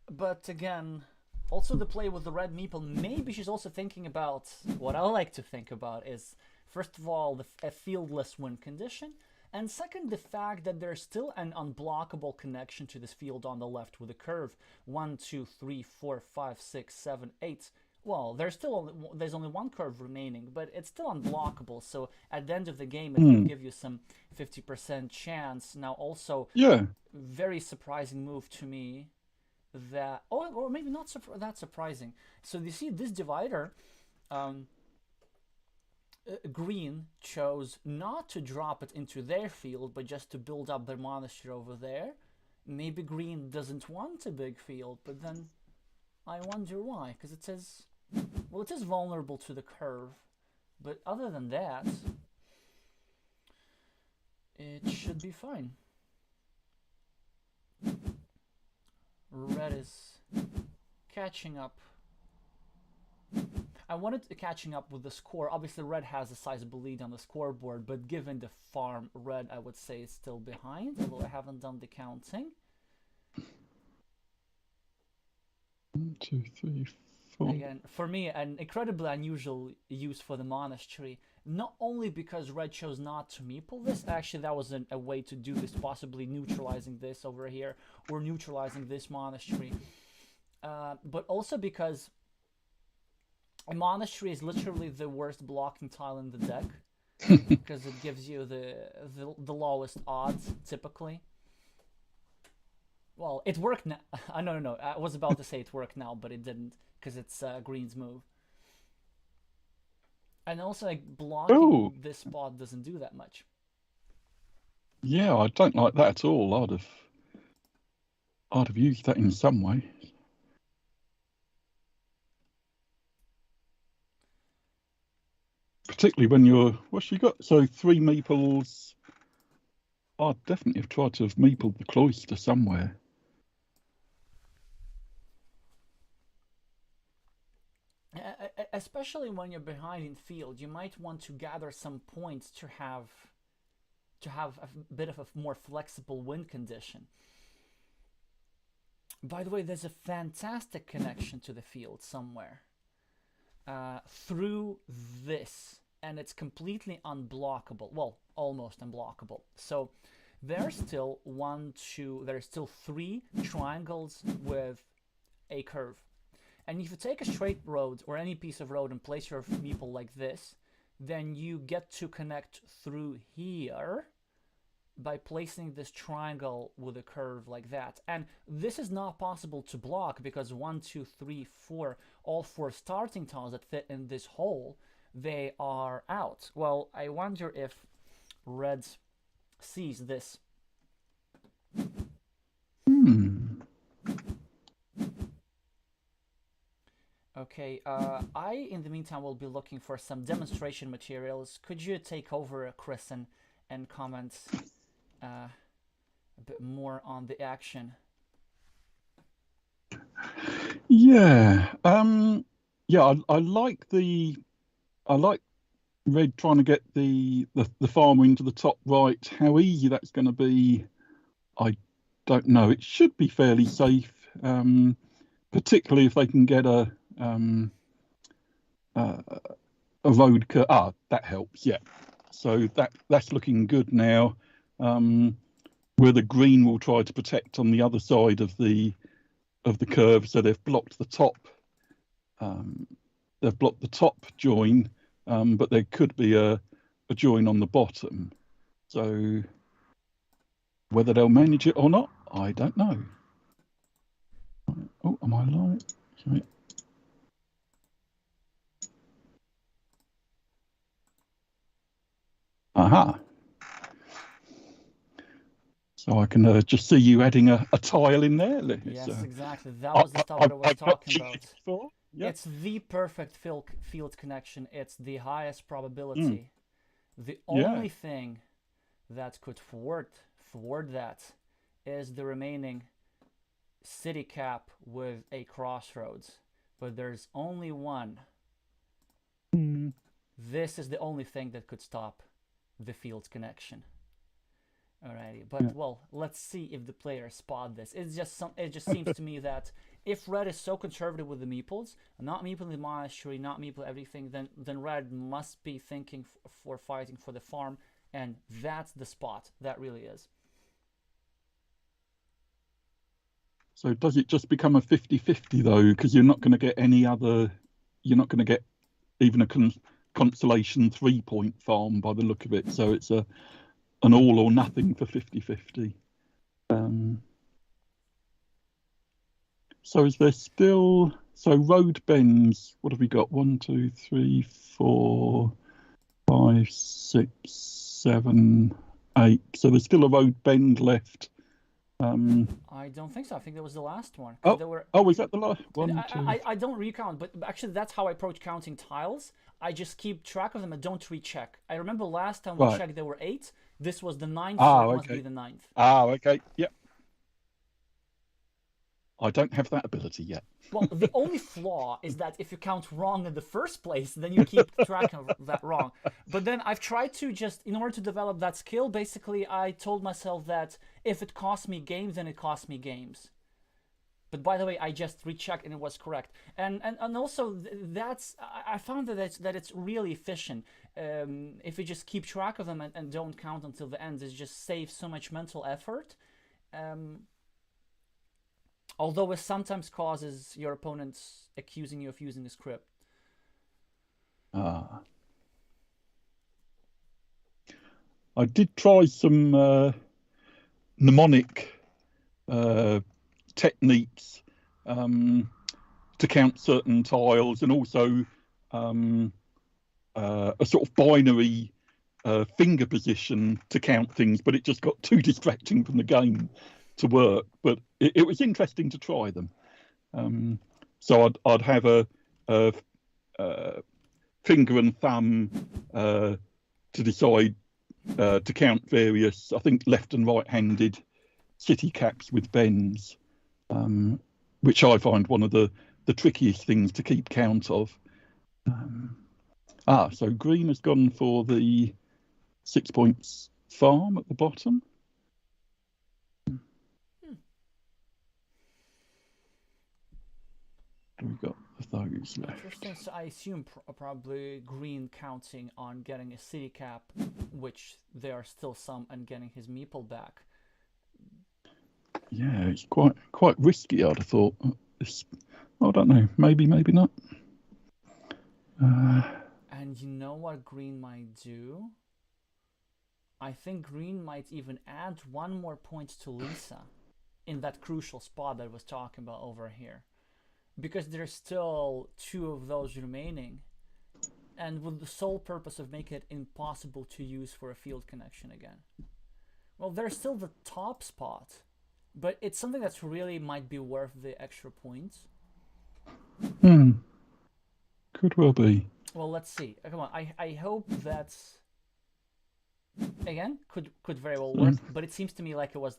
Speaker 1: But again, also the play with the red meeple, maybe she's also thinking about what I like to think about is, first of all, a fieldless win condition, and second, the fact that there's still an unblockable connection to this field on the left with a curve 1, 2, 3, 4, 5, 6, 7, 8. Well, there's only one curve remaining, but it's still unblockable. So at the end of the game, it will give you some 50% chance. Now, also, very surprising move to me that, or maybe not that surprising. So you see this divider. Green chose not to drop it into their field, but just to build up their monastery over there. Maybe green doesn't want a big field, but then I wonder why, because it says, well, it is vulnerable to the curve, but other than that, it should be fine. Red is catching up. I wanted catching up with the score. Obviously, red has a sizable lead on the scoreboard, but given the farm, red, I would say, is still behind, although I haven't done the counting.
Speaker 2: 1, 2, 3, 4.
Speaker 1: Again, for me, an incredibly unusual use for the monastery. Not only because red chose not to meeple this, actually that was a way to do this, possibly neutralizing this over here, or neutralizing this monastery, but also because a monastery is literally the worst blocking tile in the deck, because it gives you the lowest odds, typically. Well, it worked now. No. I was about to say it worked now, but it didn't, because it's green's move. And also, like, blocking this spot doesn't do that much.
Speaker 2: Yeah, I don't like that at all. I'd have used that in some way. Particularly when what's she got? So 3 meeples. I'd definitely have tried to have meepled the cloister somewhere.
Speaker 1: Especially when you're behind in field, you might want to gather some points to have a bit of a more flexible win condition. By the way, there's a fantastic connection to the field somewhere through this, and it's completely unblockable. Well, almost unblockable. So there's still there's still 3 triangles with a curve. And if you take a straight road or any piece of road and place your meeple like this, then you get to connect through here by placing this triangle with a curve like that. And this is not possible to block because 1, 2, 3, 4, all 4 starting tiles that fit in this hole, they are out. Well, I wonder if red sees this. Okay, I, in the meantime, will be looking for some demonstration materials. Could you take over, Chris, and comment a bit more on the action?
Speaker 2: Yeah, yeah. I like red trying to get the farmer into the top right. How easy that's going to be, I don't know. It should be fairly safe, particularly if they can get a road cut. That helps. Yeah, so that's looking good now. Where the green will try to protect on the other side of the curve, so they've blocked the top they've blocked the top join, but there could be a join on the bottom. So whether they'll manage it or not, I don't know. Oh, am I live? Sorry. Aha. So I can just see you adding a tile in there.
Speaker 1: Yes, exactly. That was the stuff that I was talking about.
Speaker 2: Yep.
Speaker 1: It's the perfect field connection. It's the highest probability. The only thing that could thwart that is the remaining city cap with a crossroads. But there's only one. This is the only thing that could stop the field connection. Alrighty, but well, let's see if the players spot this. It just seems to me that if red is so conservative with the meeples, not meepling the monastery, not meepling everything, then red must be thinking for fighting for the farm, and that's the spot. That really is.
Speaker 2: So does it just become a 50-50 though? Because you're not going to get any other. You're not going to get even a consolation 3-point farm by the look of it. So it's an all or nothing for 50-50. So is there still, so road bends, what have we got? 1, 2, 3, 4, 5, 6, 7, 8. So there's still a road bend left.
Speaker 1: I don't think so. I think that was the last one.
Speaker 2: Was that the last one?
Speaker 1: I don't recount, but actually that's how I approach counting tiles. I just keep track of them and don't recheck. I remember last time we checked there were 8. This was the 9th, so it must be the 9th.
Speaker 2: Okay. Yep. I don't have that ability yet.
Speaker 1: Well, the only flaw is that if you count wrong in the first place, then you keep track of that wrong. But then I've tried to just, in order to develop that skill, basically I told myself that if it costs me games, then it costs me games. But by the way, I just rechecked and it was correct. And also that's, I found that it's really efficient. If you just keep track of them and don't count until the end, it just saves so much mental effort. Although it sometimes causes your opponents accusing you of using a script.
Speaker 2: I did try some mnemonic techniques to count certain tiles, and also a sort of binary finger position to count things, but it just got too distracting from the game to work. But it was interesting to try them. So I'd have a finger and thumb to decide to count various, I think, left and right-handed city caps with bends, which I find one of the trickiest things to keep count of. So green has gone for the 6 points farm at the bottom. We've got those left.
Speaker 1: Interesting. So I assume probably green counting on getting a city cap, which there are still some, and getting his meeple back.
Speaker 2: Yeah, it's quite risky, I'd have thought. I don't know. Maybe not.
Speaker 1: And you know what green might do? I think green might even add 1 more point to Lisa in that crucial spot that I was talking about over here. Because there's still 2 of those remaining, and with the sole purpose of making it impossible to use for a field connection again. Well, there's still the top spot, but it's something that's really might be worth the extra points.
Speaker 2: Could well be.
Speaker 1: Well, let's see. Come on, I hope that's, again, could very well work, but it seems to me like it was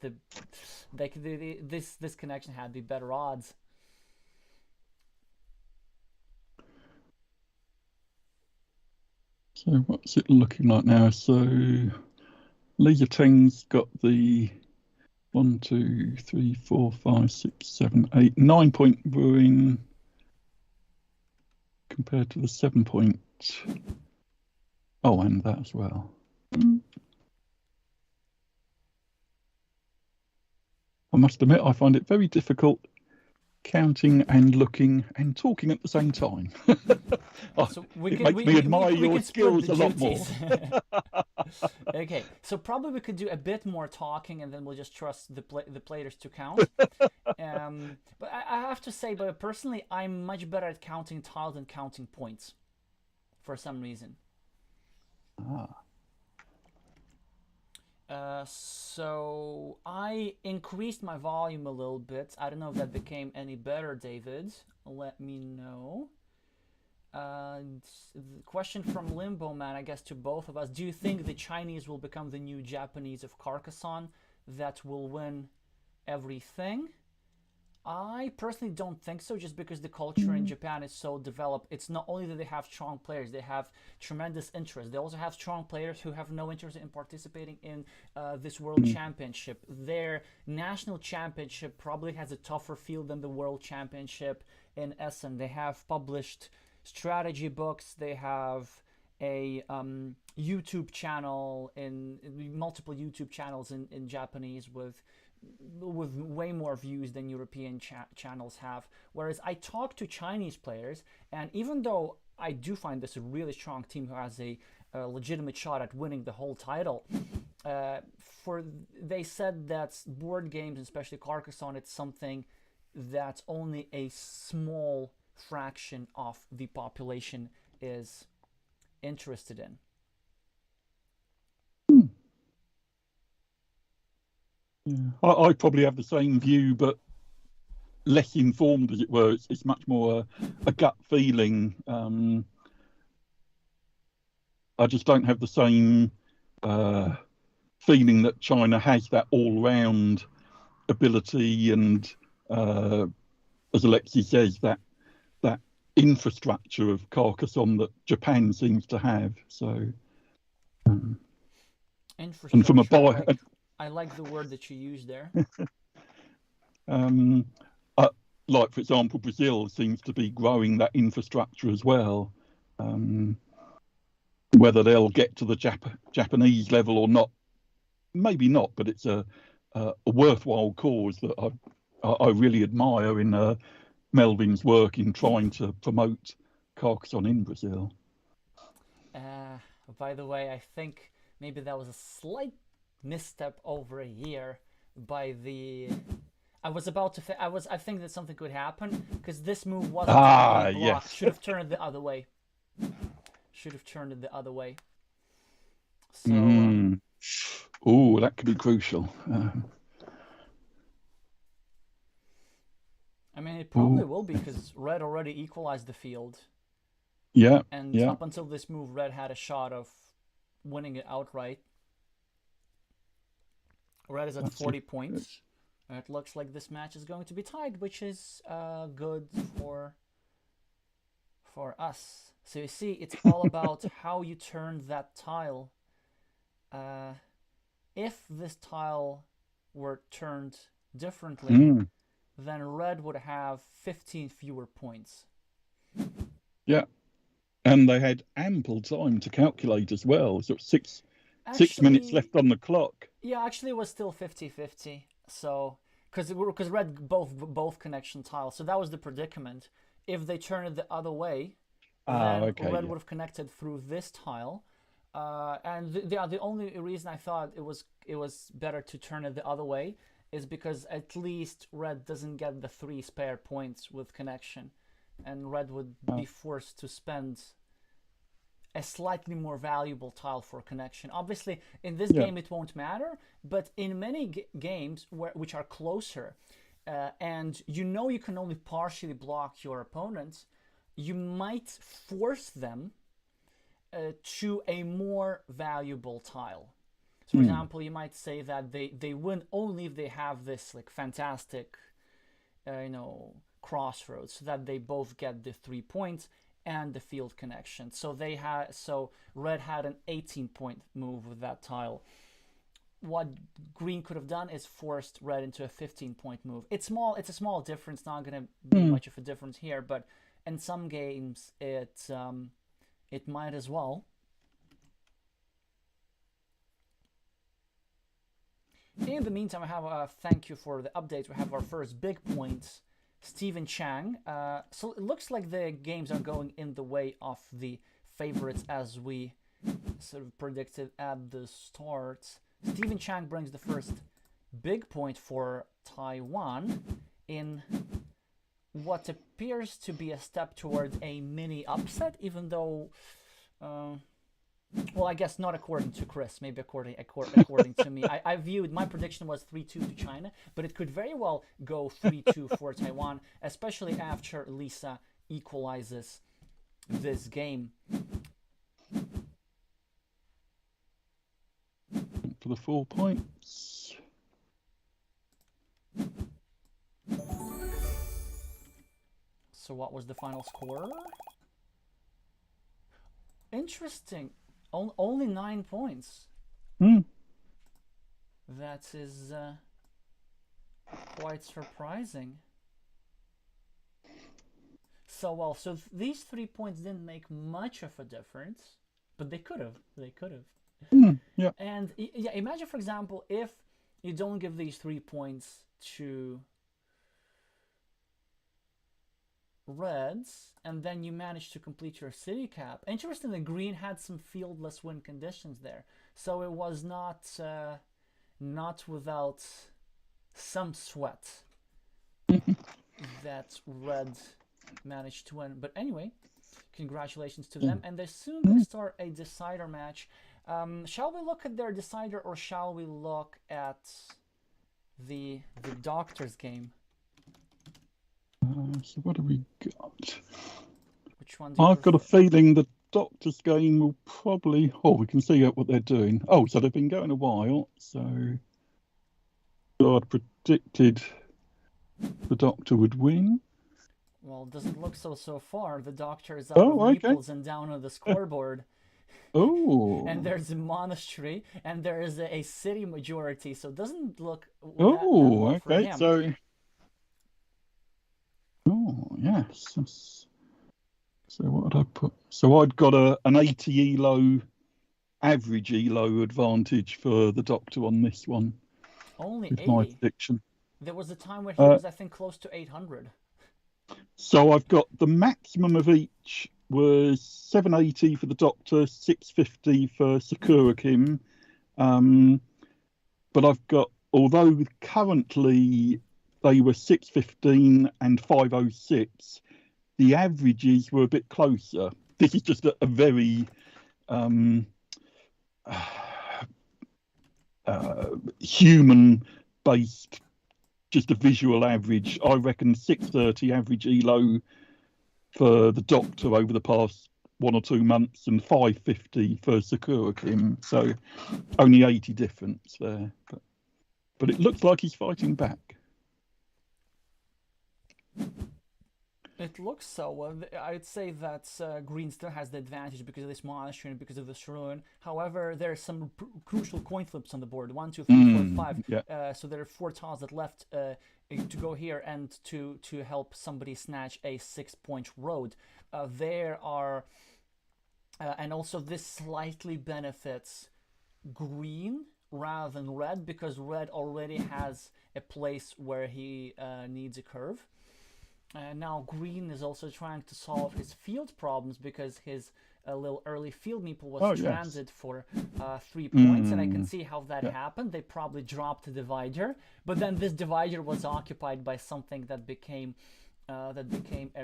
Speaker 1: this connection had the better odds.
Speaker 2: So what's it looking like now? So Leisure Tang's got the 1, 2, 3, 4, 5, 6, 7, 8, 9-point brewing compared to the 7-point. Oh, and that as well. I must admit, I find it very difficult counting and looking and talking at the same time.
Speaker 1: So we
Speaker 2: It
Speaker 1: can
Speaker 2: makes me admire
Speaker 1: we
Speaker 2: your
Speaker 1: can split
Speaker 2: skills
Speaker 1: the
Speaker 2: a lot more.
Speaker 1: duties. Okay, so probably we could do a bit more talking, and then we'll just trust the players to count. But I have to say, but personally, I'm much better at counting tiles than counting points, for some reason. So I increased my volume a little bit. I don't know if that became any better, David. Let me know. The question from Limbo Man, I guess, to both of us. Do you think the Chinese will become the new Japanese of Carcassonne that will win everything? I personally don't think so, just because the culture in Japan is so developed. It's not only that they have strong players, they have tremendous interest. They also have strong players who have no interest in participating in this world championship. Their national championship probably has a tougher field than the world championship in Essen. They have published strategy books, they have a YouTube channel, in multiple YouTube channels in Japanese with way more views than European channels have. Whereas I talk to Chinese players, and even though I do find this a really strong team who has a legitimate shot at winning the whole title, they said that board games, especially Carcassonne, it's something that only a small fraction of the population is interested in.
Speaker 2: Yeah. I probably have the same view, but less informed, as it were. It's much more a gut feeling. I just don't have the same feeling that China has that all-round ability, and as Alexey says, that infrastructure of Carcassonne that Japan seems to have. So,
Speaker 1: infrastructure.
Speaker 2: And from a
Speaker 1: I like the word that you used there.
Speaker 2: Like, for example, Brazil seems to be growing that infrastructure as well. Whether they'll get to the Japanese level or not, maybe not, but it's a worthwhile cause that I really admire in Melvin's work in trying to promote Carcassonne in Brazil.
Speaker 1: By the way, I think maybe that was a slight misstep over a year by the. I was about to. I think that something could happen because this move wasn't blocked.
Speaker 2: Yes.
Speaker 1: Should have turned it the other way. So.
Speaker 2: Oh, that could be crucial.
Speaker 1: I mean, it probably will be, because Red already equalized the field.
Speaker 2: Yeah.
Speaker 1: And up until this move, Red had a shot of winning it outright. Red is at 40 points. It looks like this match is going to be tied, which is good for us. So you see, it's all about how you turn that tile. If this tile were turned differently, then Red would have 15 fewer points.
Speaker 2: Yeah. And they had ample time to calculate as well. So 6 minutes left on the clock.
Speaker 1: Yeah, actually it was still 50-50. So, because Red both connection tiles. So that was the predicament. If they turn it the other way, then Red would have connected through this tile. And the only reason I thought it was better to turn it the other way is because at least Red doesn't get the 3 spare points with connection, and Red would be forced to spend a slightly more valuable tile for connection. Obviously, in this game it won't matter, but in many games which are closer, and you can only partially block your opponents, you might force them to a more valuable tile. So, for example, you might say that they win only if they have this like fantastic, crossroads, so that they both get the 3 points and the field connection. So Red had an 18-point move with that tile. What Green could have done is forced Red into a 15-point move. It's a small difference, not going to be much of a difference here, but in some games it might as well. In the meantime, I have a thank you for the update. We have our first big points Stephen Chang. So it looks like the games are going in the way of the favorites as we sort of predicted at the start. Stephen Chang brings the first big point for Taiwan in what appears to be a step towards a mini upset, even though, well, I guess not according to Chris, maybe according to me. I viewed, my prediction was 3-2 to China, but it could very well go 3-2 for Taiwan, especially after Lisa equalizes this game.
Speaker 2: For the 4 points.
Speaker 1: So what was the final score? Interesting. Only 9 points. That is quite surprising. So these 3 points didn't make much of a difference, but they could have.
Speaker 2: Yeah.
Speaker 1: And yeah, imagine, for example, if you don't give these 3 points to Reds, and then you manage to complete your city cap. Interestingly, Green had some fieldless win conditions there, so it was not without some sweat that Red managed to win. But anyway, congratulations to them, and they're soon going to start a decider match. Shall we look at their decider, or shall we look at the Doctor's game?
Speaker 2: So what have we got?
Speaker 1: Which one do you
Speaker 2: I've got a
Speaker 1: prefer?
Speaker 2: feeling the Doctor's game will probably... Oh, we can see what they're doing. Oh, so they've been going a while. So I'd predicted the Doctor would win.
Speaker 1: Well, it doesn't look so far. The Doctor is up with meeples and down on the scoreboard.
Speaker 2: Oh.
Speaker 1: And there's a monastery, and there is a city majority, so it doesn't look that
Speaker 2: Oh,
Speaker 1: well for
Speaker 2: okay.
Speaker 1: him.
Speaker 2: So... Oh, yes. So what did I put? So I'd got an 80 elo, average elo advantage for the Doctor on this one.
Speaker 1: Only
Speaker 2: with
Speaker 1: 80?
Speaker 2: my prediction.
Speaker 1: There was a time where he was, I think, close to 800.
Speaker 2: So I've got the maximum of each was 780 for the Doctor, 650 for Sakura Kim. But I've got, although currently they were 615 and 506, the averages were a bit closer. This is just a very human-based, just a visual average. I reckon 630 average elo for the Doctor over the past 1 or 2 months, and 550 for Sakura Kim. So only 80 difference there. But it looks like he's fighting back.
Speaker 1: It looks so. I'd say that Green still has the advantage because of this monastery and because of this ruin. However, there are some crucial coin flips on the board. 1, 2, 3, 4, 5.
Speaker 2: Yeah.
Speaker 1: So there are 4 tiles that left to go here and to help somebody snatch a 6-point road. There are, and also this slightly benefits Green rather than Red, because Red already has a place where he needs a curve. Now Green is also trying to solve his field problems because his little early field meeple was stranded for 3 points, and I can see how that happened. They probably dropped the divider, but then this divider was occupied by something that became a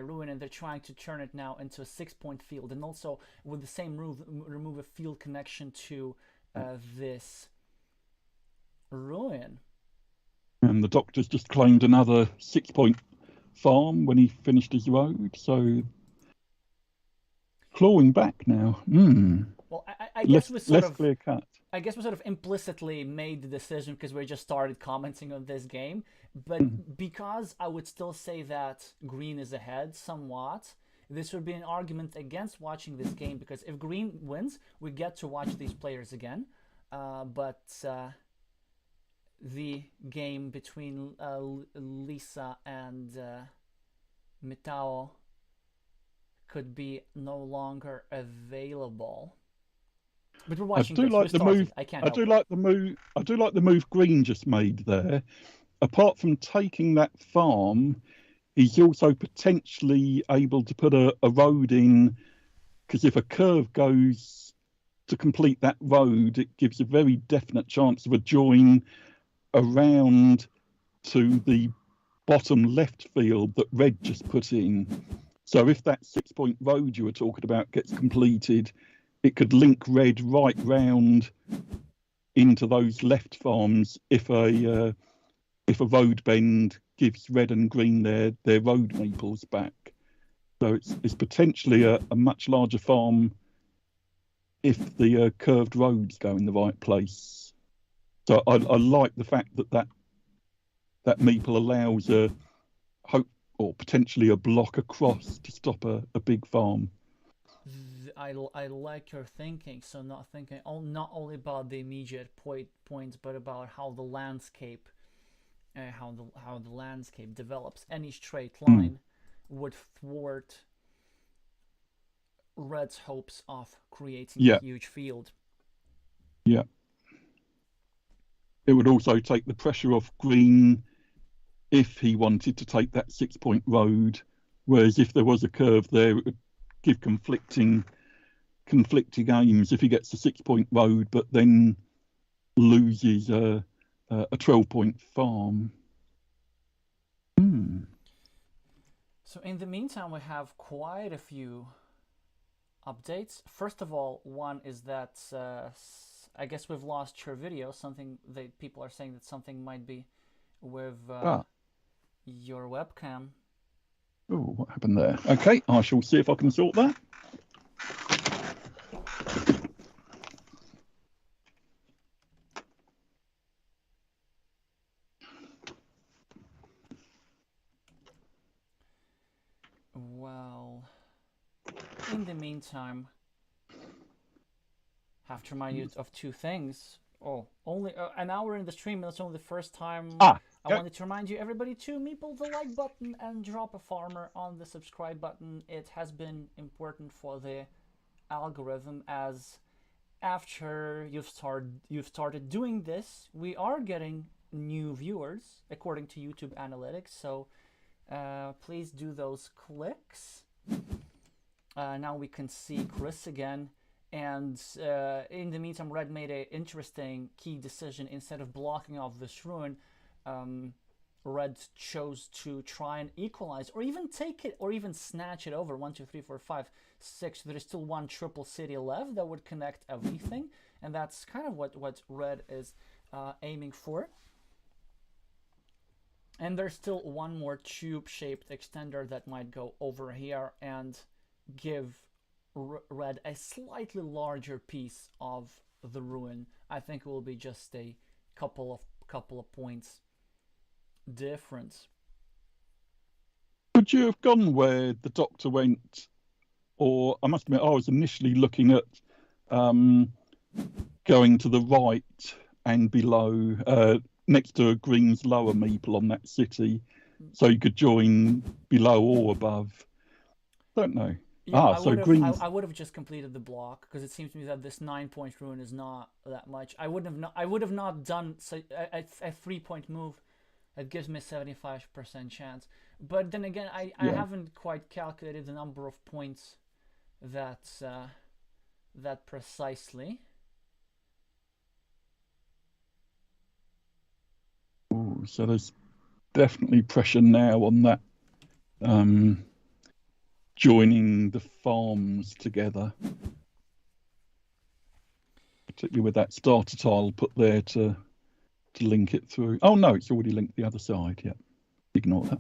Speaker 1: ruin, and they're trying to turn it now into a 6-point field, and also with the same move remove a field connection to this ruin.
Speaker 2: And the Doctor's just claimed another 6-point farm when he finished his road, so clawing back now.
Speaker 1: Well, I guess we sort of
Speaker 2: clear cut.
Speaker 1: I guess we sort of implicitly made the decision because we just started commenting on this game, but because I would still say that Green is ahead somewhat, this would be an argument against watching this game, because if Green wins, we get to watch these players again, but the game between Lisa and Mitao could be no longer available. But we're watching.
Speaker 2: I do like the move.
Speaker 1: I can't.
Speaker 2: I do like the move Green just made there. Apart from taking that farm, he's also potentially able to put a road in, because if a curve goes to complete that road, it gives a very definite chance of a join around to the bottom left field that red just put in. So if that 6-point road you were talking about gets completed, it could link red right round into those left farms if a road bend gives red and green their road maples back. So it's potentially a much larger farm if the curved roads go in the right place. So I like the fact that meeple allows a hope or potentially a block across to stop a big farm.
Speaker 1: I like your thinking. So not thinking not only about the immediate points, but about how the landscape, how the landscape develops. Any straight line would thwart red's hopes of creating a huge field.
Speaker 2: Yeah. It would also take the pressure off green if he wanted to take that 6-point road, whereas if there was a curve there, it would give conflicting aims. If he gets the 6-point road but then loses a 12-point farm.
Speaker 1: So in the meantime, we have quite a few updates. First of all, one is that I guess we've lost your video. Something that people are saying that something might be with your webcam.
Speaker 2: Oh, what happened there? Okay, I shall see if I can sort that.
Speaker 1: Well, in the meantime, have to remind you of two things. Oh, only an hour in the stream. That's only the first time. I wanted to remind you, everybody, to meeple the like button and drop a farmer on the subscribe button. It has been important for the algorithm, as after you've started doing this, we are getting new viewers according to YouTube analytics. So please do those clicks. Now we can see Chris again. And in the meantime, red made an interesting key decision. Instead of blocking off this ruin, red chose to try and equalize, or even take it, or even snatch it over. 1, 2, 3, 4, 5, 6. There is still one triple city left that would connect everything, and that's kind of what red is aiming for. And there's still one more tube-shaped extender that might go over here and give red a slightly larger piece of the ruin. I think it will be just a couple of points difference.
Speaker 2: Could you have gone where the doctor went? Or I must admit, I was initially looking at going to the right and below, next to a green's lower meeple on that city, so you could join below or above. Don't know.
Speaker 1: Yeah,
Speaker 2: I
Speaker 1: would have just completed the block, because it seems to me that this 9-point ruin is not that much. I would have not done a 3-point move. It gives me a 75% chance. But then again, I haven't quite calculated the number of points that precisely.
Speaker 2: Oh, so there's definitely pressure now on that. Joining the farms together, particularly with that starter tile put there to link it through. Oh no, it's already linked the other side. Yeah, ignore that.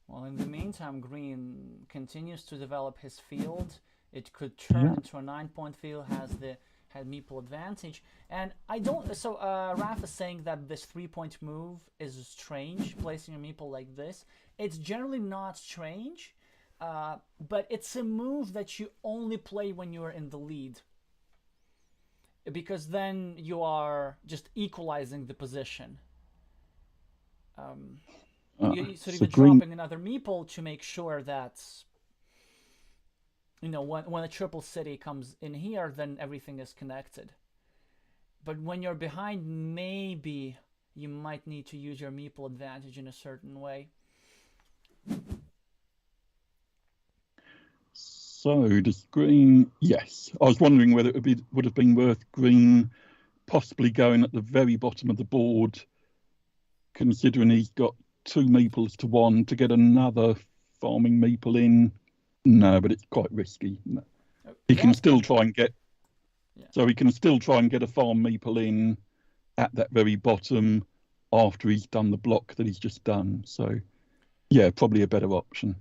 Speaker 1: Well, in the meantime, green continues to develop his field. It could turn into a 9-point field, had meeple advantage. And I don't. So Raf is saying that this 3-point move is strange, placing a meeple like this. It's generally not strange. But it's a move that you only play when you're in the lead, because then you are just equalizing the position. You're sort of dropping another meeple to make sure that, you know, when a triple city comes in here, then everything is connected. But when you're behind, maybe you might need to use your meeple advantage in a certain way.
Speaker 2: So does green? Yes, I was wondering whether would have been worth green possibly going at the very bottom of the board, considering he's got 2 meeples to 1 to get another farming meeple in. No, but it's quite risky. No. He can still try and get.
Speaker 1: Yeah.
Speaker 2: So he can still try and get a farm meeple in at that very bottom after he's done the block that he's just done. So yeah, probably a better option.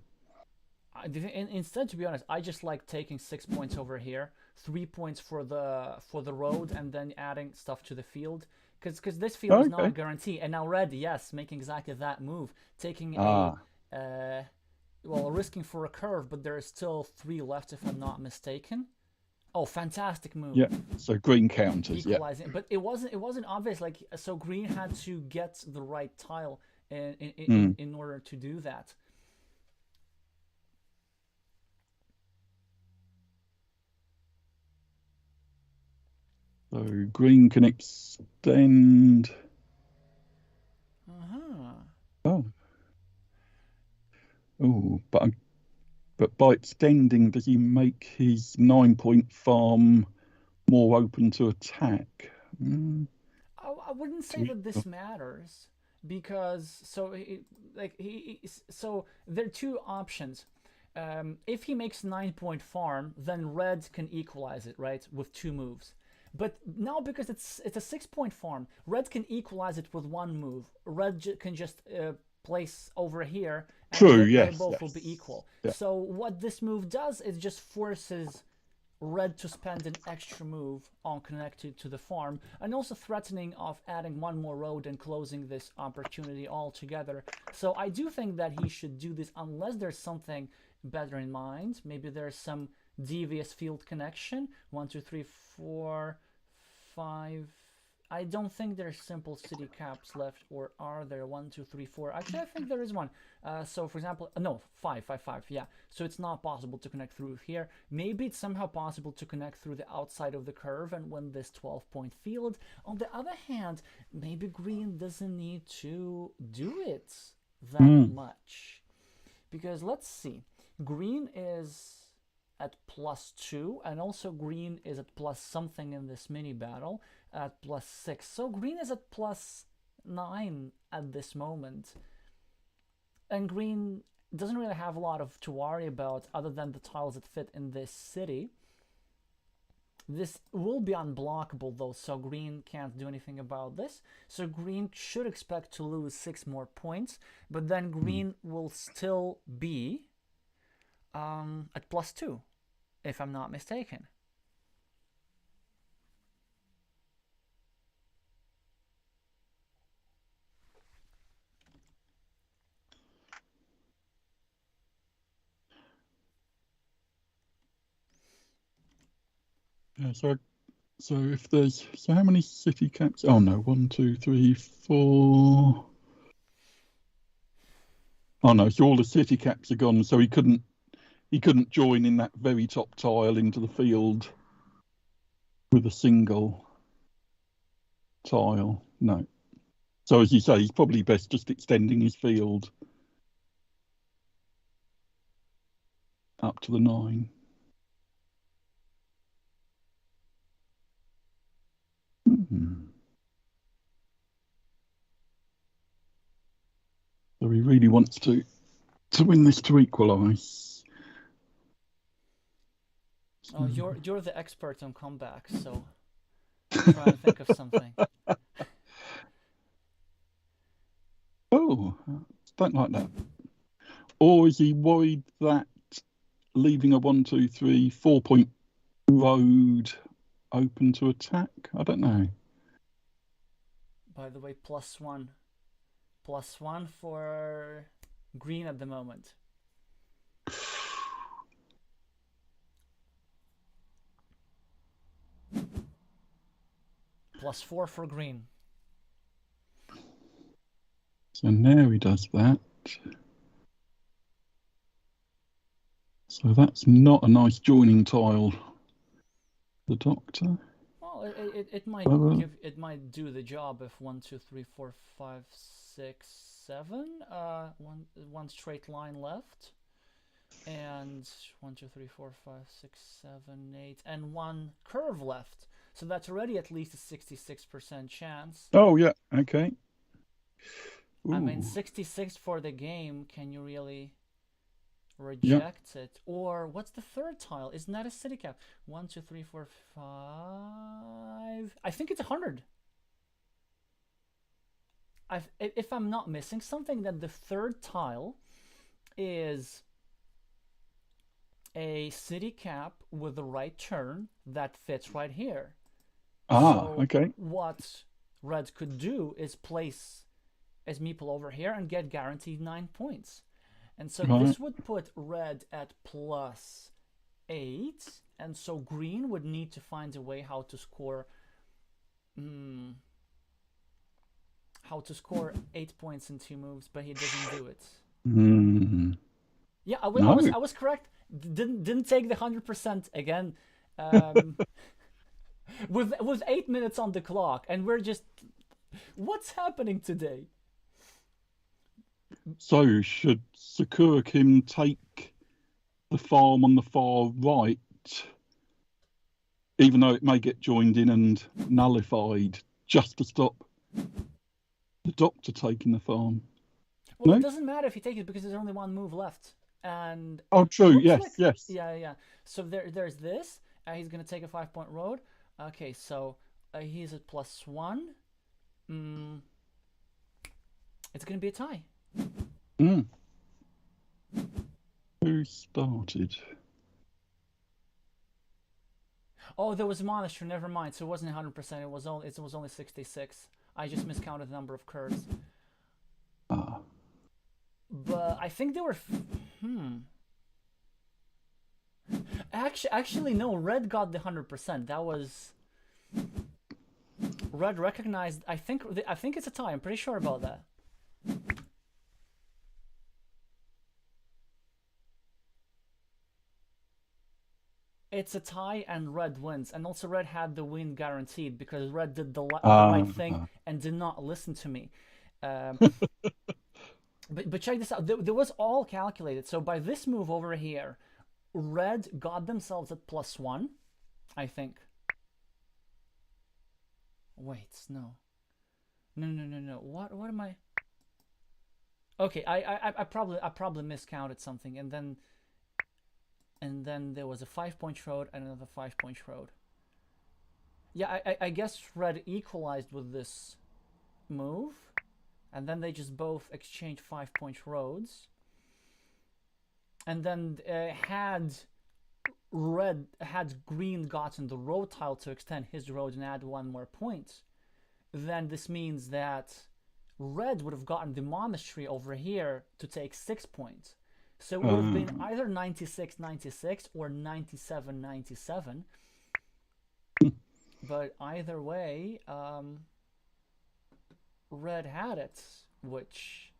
Speaker 1: Instead, to be honest, I just like taking 6 points over here, 3 points for the road, and then adding stuff to the field. Because this field is not a guarantee. And now red, yes, making exactly that move, taking well, risking for a curve, but there is still 3 left if I'm not mistaken. Oh, fantastic move.
Speaker 2: Yeah. So green counters.
Speaker 1: Equalizing, but it wasn't obvious. Like, so green had to get the right tile in order to do that.
Speaker 2: So green can extend. Oh. Oh, but by extending, does he make his 9-point farm more open to attack?
Speaker 1: I wouldn't say that this matters, because so there are 2 options. If he makes 9-point farm, then red can equalize it, right, with 2 moves. But now, because it's a 6-point farm, red can equalize it with 1 move. Red can just place over here, and they both will be equal. Yeah. So what this move does is just forces red to spend an extra move on connected to the farm, and also threatening of adding 1 more road and closing this opportunity altogether. So I do think that he should do this, unless there's something better in mind. Maybe there's some devious field connection. 1, 2, 3, 4, 5. I don't think there's simple city caps left, or are there? 1, 2, 3, 4. Actually, I think there is one. So, for example, no, 5, 5, 5. Yeah. So it's not possible to connect through here. Maybe it's somehow possible to connect through the outside of the curve and win this 12-point field. On the other hand, maybe green doesn't need to do it that much, because let's see. Green is at +2, and also green is at plus something in this mini battle at +6. So green is at +9 at this moment, and green doesn't really have a lot to worry about other than the tiles that fit in this city. This will be unblockable though, so green can't do anything about this. So green should expect to lose 6 more points, but then green will still be at +2, if I'm not mistaken.
Speaker 2: Yeah, so if there's, so how many city caps? Oh no, 1, 2, 3, 4. Oh no, so all the city caps are gone, so he couldn't join in that very top tile into the field with a single tile. No. So as you say, he's probably best just extending his field up to the 9. So he really wants to win this to equalise.
Speaker 1: Oh, you're the expert on comebacks, so try and think of something.
Speaker 2: Oh, don't like that. Or is he worried that leaving a 1, 2, 3, 4-point road open to attack? I don't know.
Speaker 1: By the way, +1 for green at the moment. +4 for green.
Speaker 2: So now he does that. So that's not a nice joining tile. The doctor.
Speaker 1: Well, it might it might do the job if 1, 2, 3, 4, 5, 6, 7. One straight line left. And 1, 2, 3, 4, 5, 6, 7, 8, and one curve left. So that's already at least a 66% chance.
Speaker 2: Oh, yeah. Okay.
Speaker 1: I mean,
Speaker 2: Ooh.
Speaker 1: 66 for the game. Can you really reject it? Or what's the third tile? Isn't that a city cap? 1, 2, 3, 4, 5. I think it's 100. If I'm not missing something, then the third tile is a city cap with the right turn that fits right here.
Speaker 2: So okay.
Speaker 1: What red could do is place his meeple over here and get guaranteed 9 points. And so this would put red at +8, and so green would need to find a way how to score 8 points in 2 moves, but he doesn't do it. Yeah, I was correct. Didn't take the 100% again. With 8 minutes on the clock, and we're just, what's happening today?
Speaker 2: So should Sakura Kim take the farm on the far right, even though it may get joined in and nullified, just to stop the doctor taking the farm?
Speaker 1: Well, no? It doesn't matter if he takes it because there's only one move left. And
Speaker 2: true. Yes, yes.
Speaker 1: Yeah. So there's this. He's gonna take a 5-point road. Okay, so he's at +1. It's gonna be a tie.
Speaker 2: Who started?
Speaker 1: Oh, there was a monastery. Never mind. So it wasn't 100%. It was only 66. I just miscounted the number of curves. But I think they were. Actually, no. Red got the 100%. That was. Red recognized. I think it's a tie. I'm pretty sure about that. It's a tie and red wins, and also red had the win guaranteed because red did the right thing and did not listen to me. But check this out. There was all calculated. So by this move over here, red got themselves at +1, I think. Wait, no. What am I? Okay, I probably miscounted something, and then there was a 5-point road and another 5-point road. Yeah, I guess red equalized with this move, and then they just both exchanged 5-point roads. And then had green gotten the road tile to extend his road and add 1 more point, then this means that red would have gotten the monastery over here to take 6 points. So it would have been either 96-96 or 97-97. But either way, red had it, which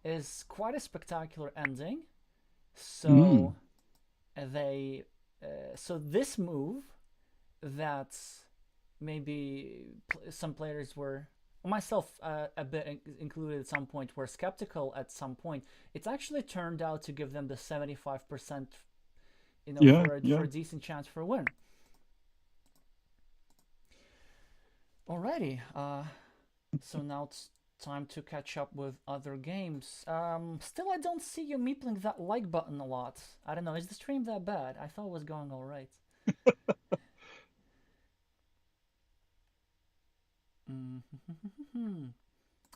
Speaker 1: is quite a spectacular ending. So so this move that maybe some players were, myself a bit included at some point, were skeptical at some point, it's actually turned out to give them the 75%, for a decent chance for a win. Alrighty, so now it's time to catch up with other games. Still, I don't see you meepling that like button a lot. I don't know, is the stream that bad? I thought it was going alright.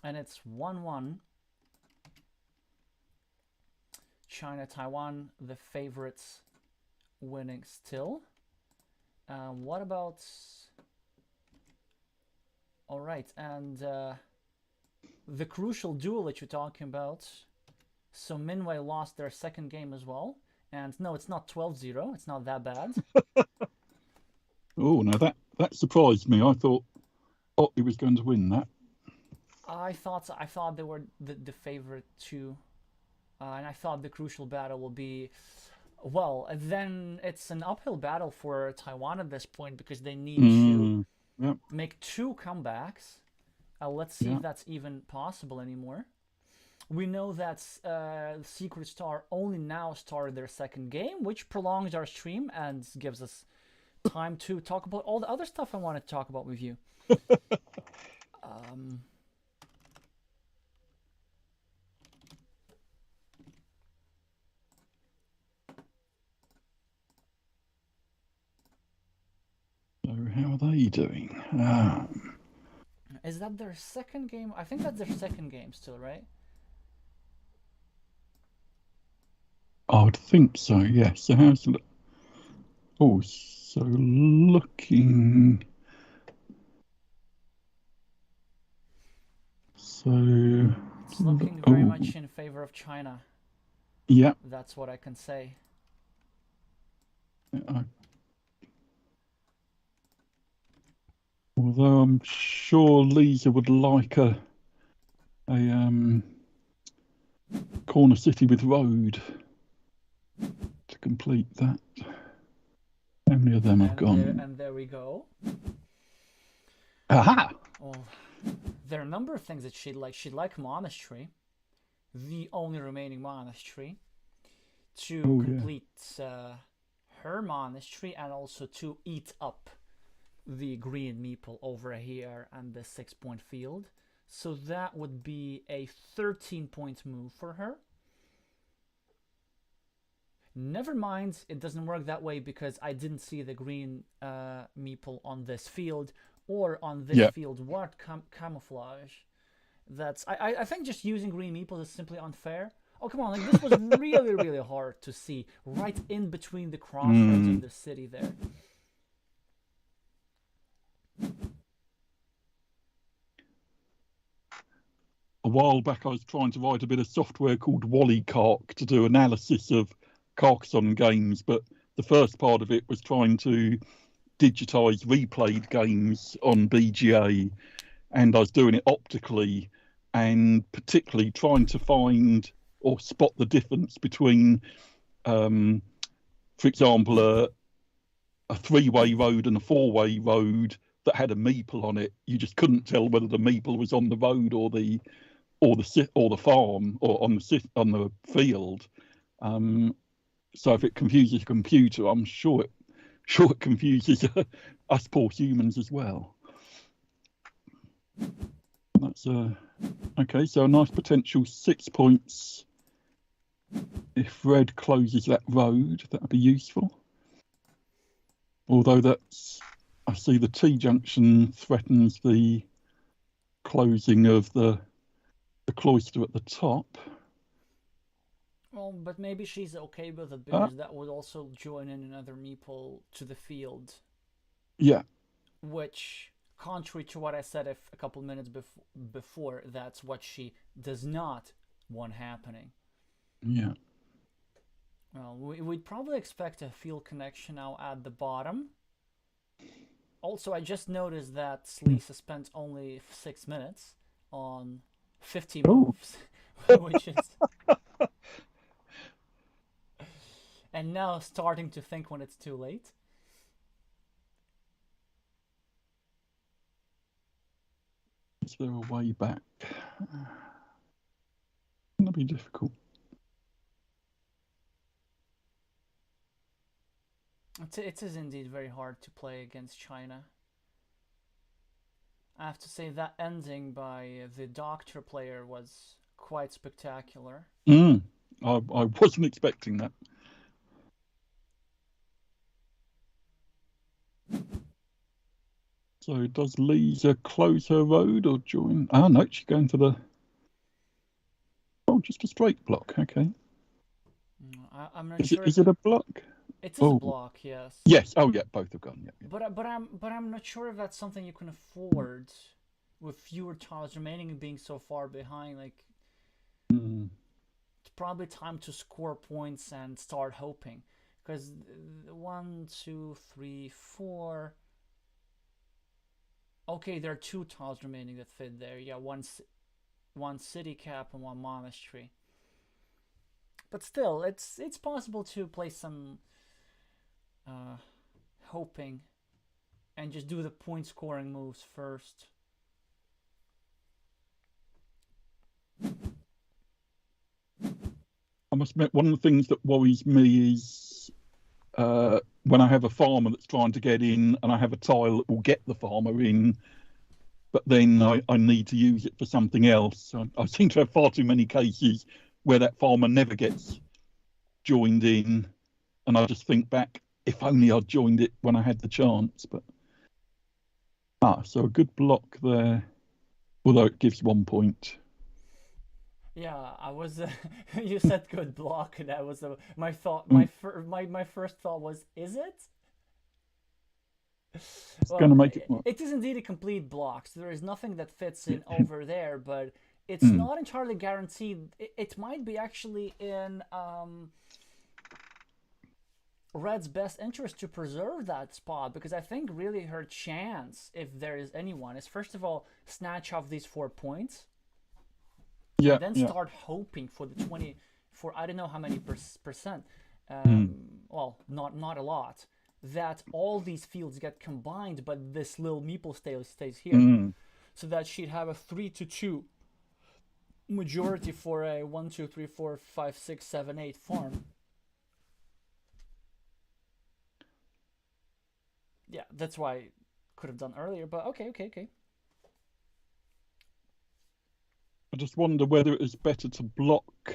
Speaker 1: And it's 1-1. China, Taiwan, the favorites, winning still. What about... Alright, and the crucial duel that you're talking about. So Minwei lost their second game as well. And no, it's not 12-0. It's not that bad.
Speaker 2: Oh, no, that surprised me. I thought he was going to win that.
Speaker 1: I thought they were the favorite too. And I thought the crucial battle will be... Well, then it's an uphill battle for Taiwan at this point because they need to make 2 comebacks. Let's see if that's even possible anymore. We know that Secret Star only now started their second game, which prolongs our stream and gives us time to talk about all the other stuff I want to talk about with you.
Speaker 2: So how are they doing?
Speaker 1: Is that their second game? I think that's their second game still, right?
Speaker 2: I would think so, yes. So how's it? Oh, so looking. So.
Speaker 1: It's looking very much in favor of China.
Speaker 2: Yeah.
Speaker 1: That's what I can say.
Speaker 2: Although I'm sure Lisa would like a corner city with road to complete that. How many of them have gone?
Speaker 1: And there we go.
Speaker 2: Aha!
Speaker 1: Well, there are a number of things that she'd like. She'd like monastery, the only remaining monastery, to complete her monastery, and also to eat up the green meeple over here and the 6-point field. So that would be a 13-point move for her. Never mind, it doesn't work that way because I didn't see the green meeple on this field or on this field. What camouflage? That's I think just using green meeples is simply unfair. Oh, come on, like this was really, really hard to see right in between the crossroads of the city there.
Speaker 2: A while back, I was trying to write a bit of software called WallyCarc to do analysis of Carcassonne games, but the first part of it was trying to digitize replayed games on BGA, and I was doing it optically, and particularly trying to find or spot the difference between, for example, a three-way road and a four-way road that had a meeple on it. You just couldn't tell whether the meeple was on the road or the farm or on the field. So if it confuses a computer, I'm sure it confuses us poor humans as well. That's okay. So a nice potential 6 points if red closes that road. That would be useful. Although I see the T junction threatens the closing of the cloister at the top.
Speaker 1: Well, but maybe she's okay with it because that would also join in another meeple to the field.
Speaker 2: Yeah.
Speaker 1: Which, contrary to what I said a couple minutes before, that's what she does not want happening.
Speaker 2: Yeah.
Speaker 1: Well, we'd probably expect a field connection now at the bottom. Also, I just noticed that Lisa spent only 6 minutes on 50 moves, which is... and now starting to think when it's too late.
Speaker 2: Is there a way back? That'll be difficult.
Speaker 1: It is indeed very hard to play against China. I have to say that ending by the doctor player was quite spectacular.
Speaker 2: I wasn't expecting that. So does Lisa close her road or join? Ah, no, she's going for the... Oh, just a straight block. Okay.
Speaker 1: I'm not sure.
Speaker 2: Is it a block?
Speaker 1: It is a block, yes.
Speaker 2: Yes. Oh, yeah. Both have gone. Yeah.
Speaker 1: But I'm not sure if that's something you can afford, with fewer tiles remaining and being so far behind. Like, it's probably time to score points and start hoping, because 1, 2, 3, 4. Okay, there are 2 tiles remaining that fit there. Yeah, one city cap and 1 monastery. But still, it's possible to play some hoping and just do the point scoring moves first.
Speaker 2: must admit, one of the things that worries me is when I have a farmer that's trying to get in and I have a tile that will get the farmer in, but then I need to use it for something else. I seem to have far too many cases where that farmer never gets joined in, and I just think back, if only I'd joined it when I had the chance. But so a good block there, although it gives 1 point.
Speaker 1: Yeah, I was. You said good block. That was my thought. My first thought was, is it?
Speaker 2: It's going to make it.
Speaker 1: It is indeed a complete block. So there is nothing that fits in over there, but it's not entirely guaranteed. It might be actually in Red's best interest to preserve that spot, because I think really her chance, if there is anyone, is first of all snatch off these 4 points.
Speaker 2: Yeah.
Speaker 1: And then start hoping for the 20, for I don't know how many percent. Well, not a lot. That all these fields get combined, but this little meeple stays here, so that she'd have a 3-2 majority for a 1, 2, 3, 4, 5, 6, 7, 8 farm. Yeah, that's why I could have done earlier, but okay.
Speaker 2: I just wonder whether it was better to block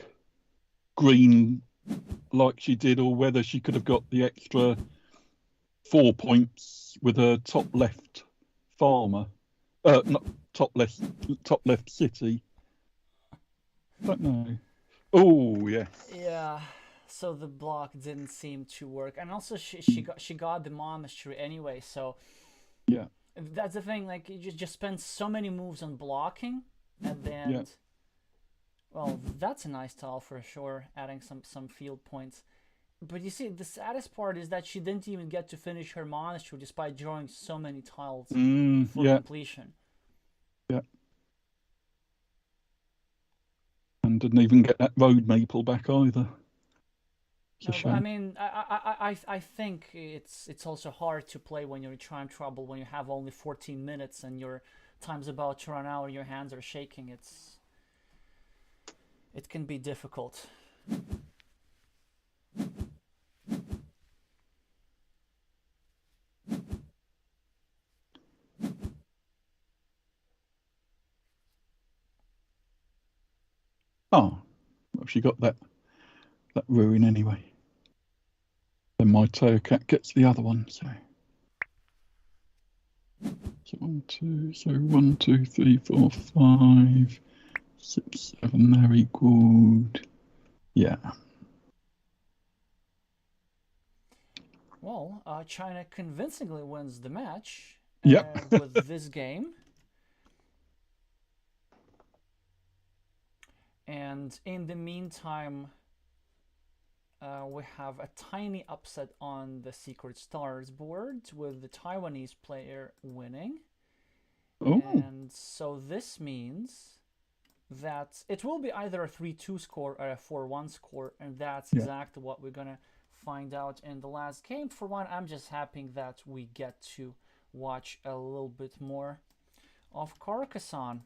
Speaker 2: green like she did, or whether she could have got the extra 4 points with her top left farmer. Not top left city. Don't know. Oh, yes.
Speaker 1: Yeah. So the block didn't seem to work, and also she got the monastery anyway. So
Speaker 2: yeah,
Speaker 1: that's the thing. Like, you just spend so many moves on blocking, and then well, that's a nice tile for sure, adding some field points. But you see, the saddest part is that she didn't even get to finish her monastery despite drawing so many tiles for completion.
Speaker 2: Yeah. And didn't even get that road maple back either.
Speaker 1: No, but I mean, I think it's also hard to play when you're in time trouble, when you have only 14 minutes and your time's about to run out and your hands are shaking. It can be difficult.
Speaker 2: Oh, well, she got that ruin anyway. Then my Teocat gets the other one, so 1, 2, 3, 4, 5, 6, 7, they're equaled. Yeah.
Speaker 1: Well, China convincingly wins the match
Speaker 2: Yep.
Speaker 1: with this game. And in the meantime, we have a tiny upset on the Secret Stars board with the Taiwanese player winning.
Speaker 2: Oh.
Speaker 1: And so this means that it will be either a 3-2 score or a 4-1 score, and that's exactly what we're going to find out in the last game. For one, I'm just happy that we get to watch a little bit more of Carcassonne.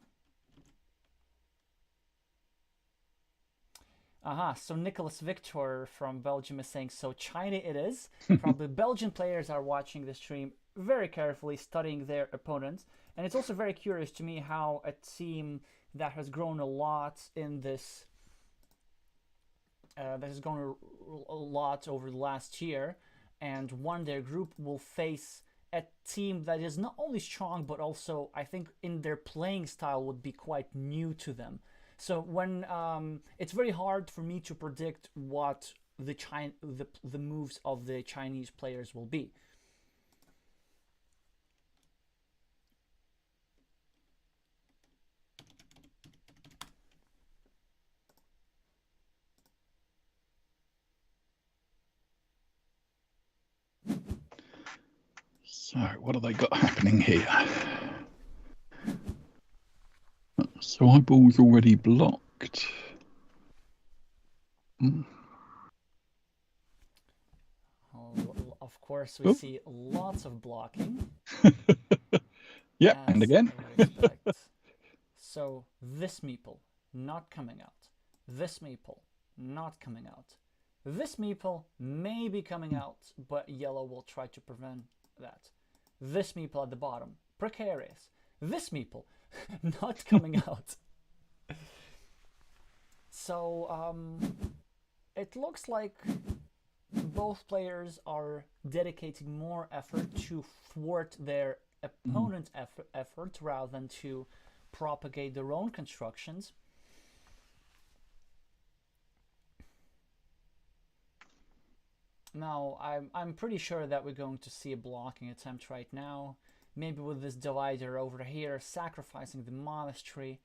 Speaker 1: So Nicholas Victor from Belgium is saying, so China it is. Probably Belgian players are watching the stream very carefully, studying their opponents. And it's also very curious to me how a team that has grown a lot in this, that has grown a lot over the last year and won their group, will face a team that is not only strong, but also, I think, in their playing style would be quite new to them. So when it's very hard for me to predict what the moves of the Chinese players will be.
Speaker 2: So what have they got happening here? So eyeball's already blocked.
Speaker 1: Of course, we see lots of blocking.
Speaker 2: Yeah, and again.
Speaker 1: So this meeple not coming out. This meeple not coming out. This meeple may be coming out, but yellow will try to prevent that. This meeple at the bottom, precarious. This meeple, not coming out. So it looks like both players are dedicating more effort to thwart their opponent's effort rather than to propagate their own constructions. Now, I'm pretty sure that we're going to see a blocking attempt right now. Maybe with this divider over here, sacrificing the monastery.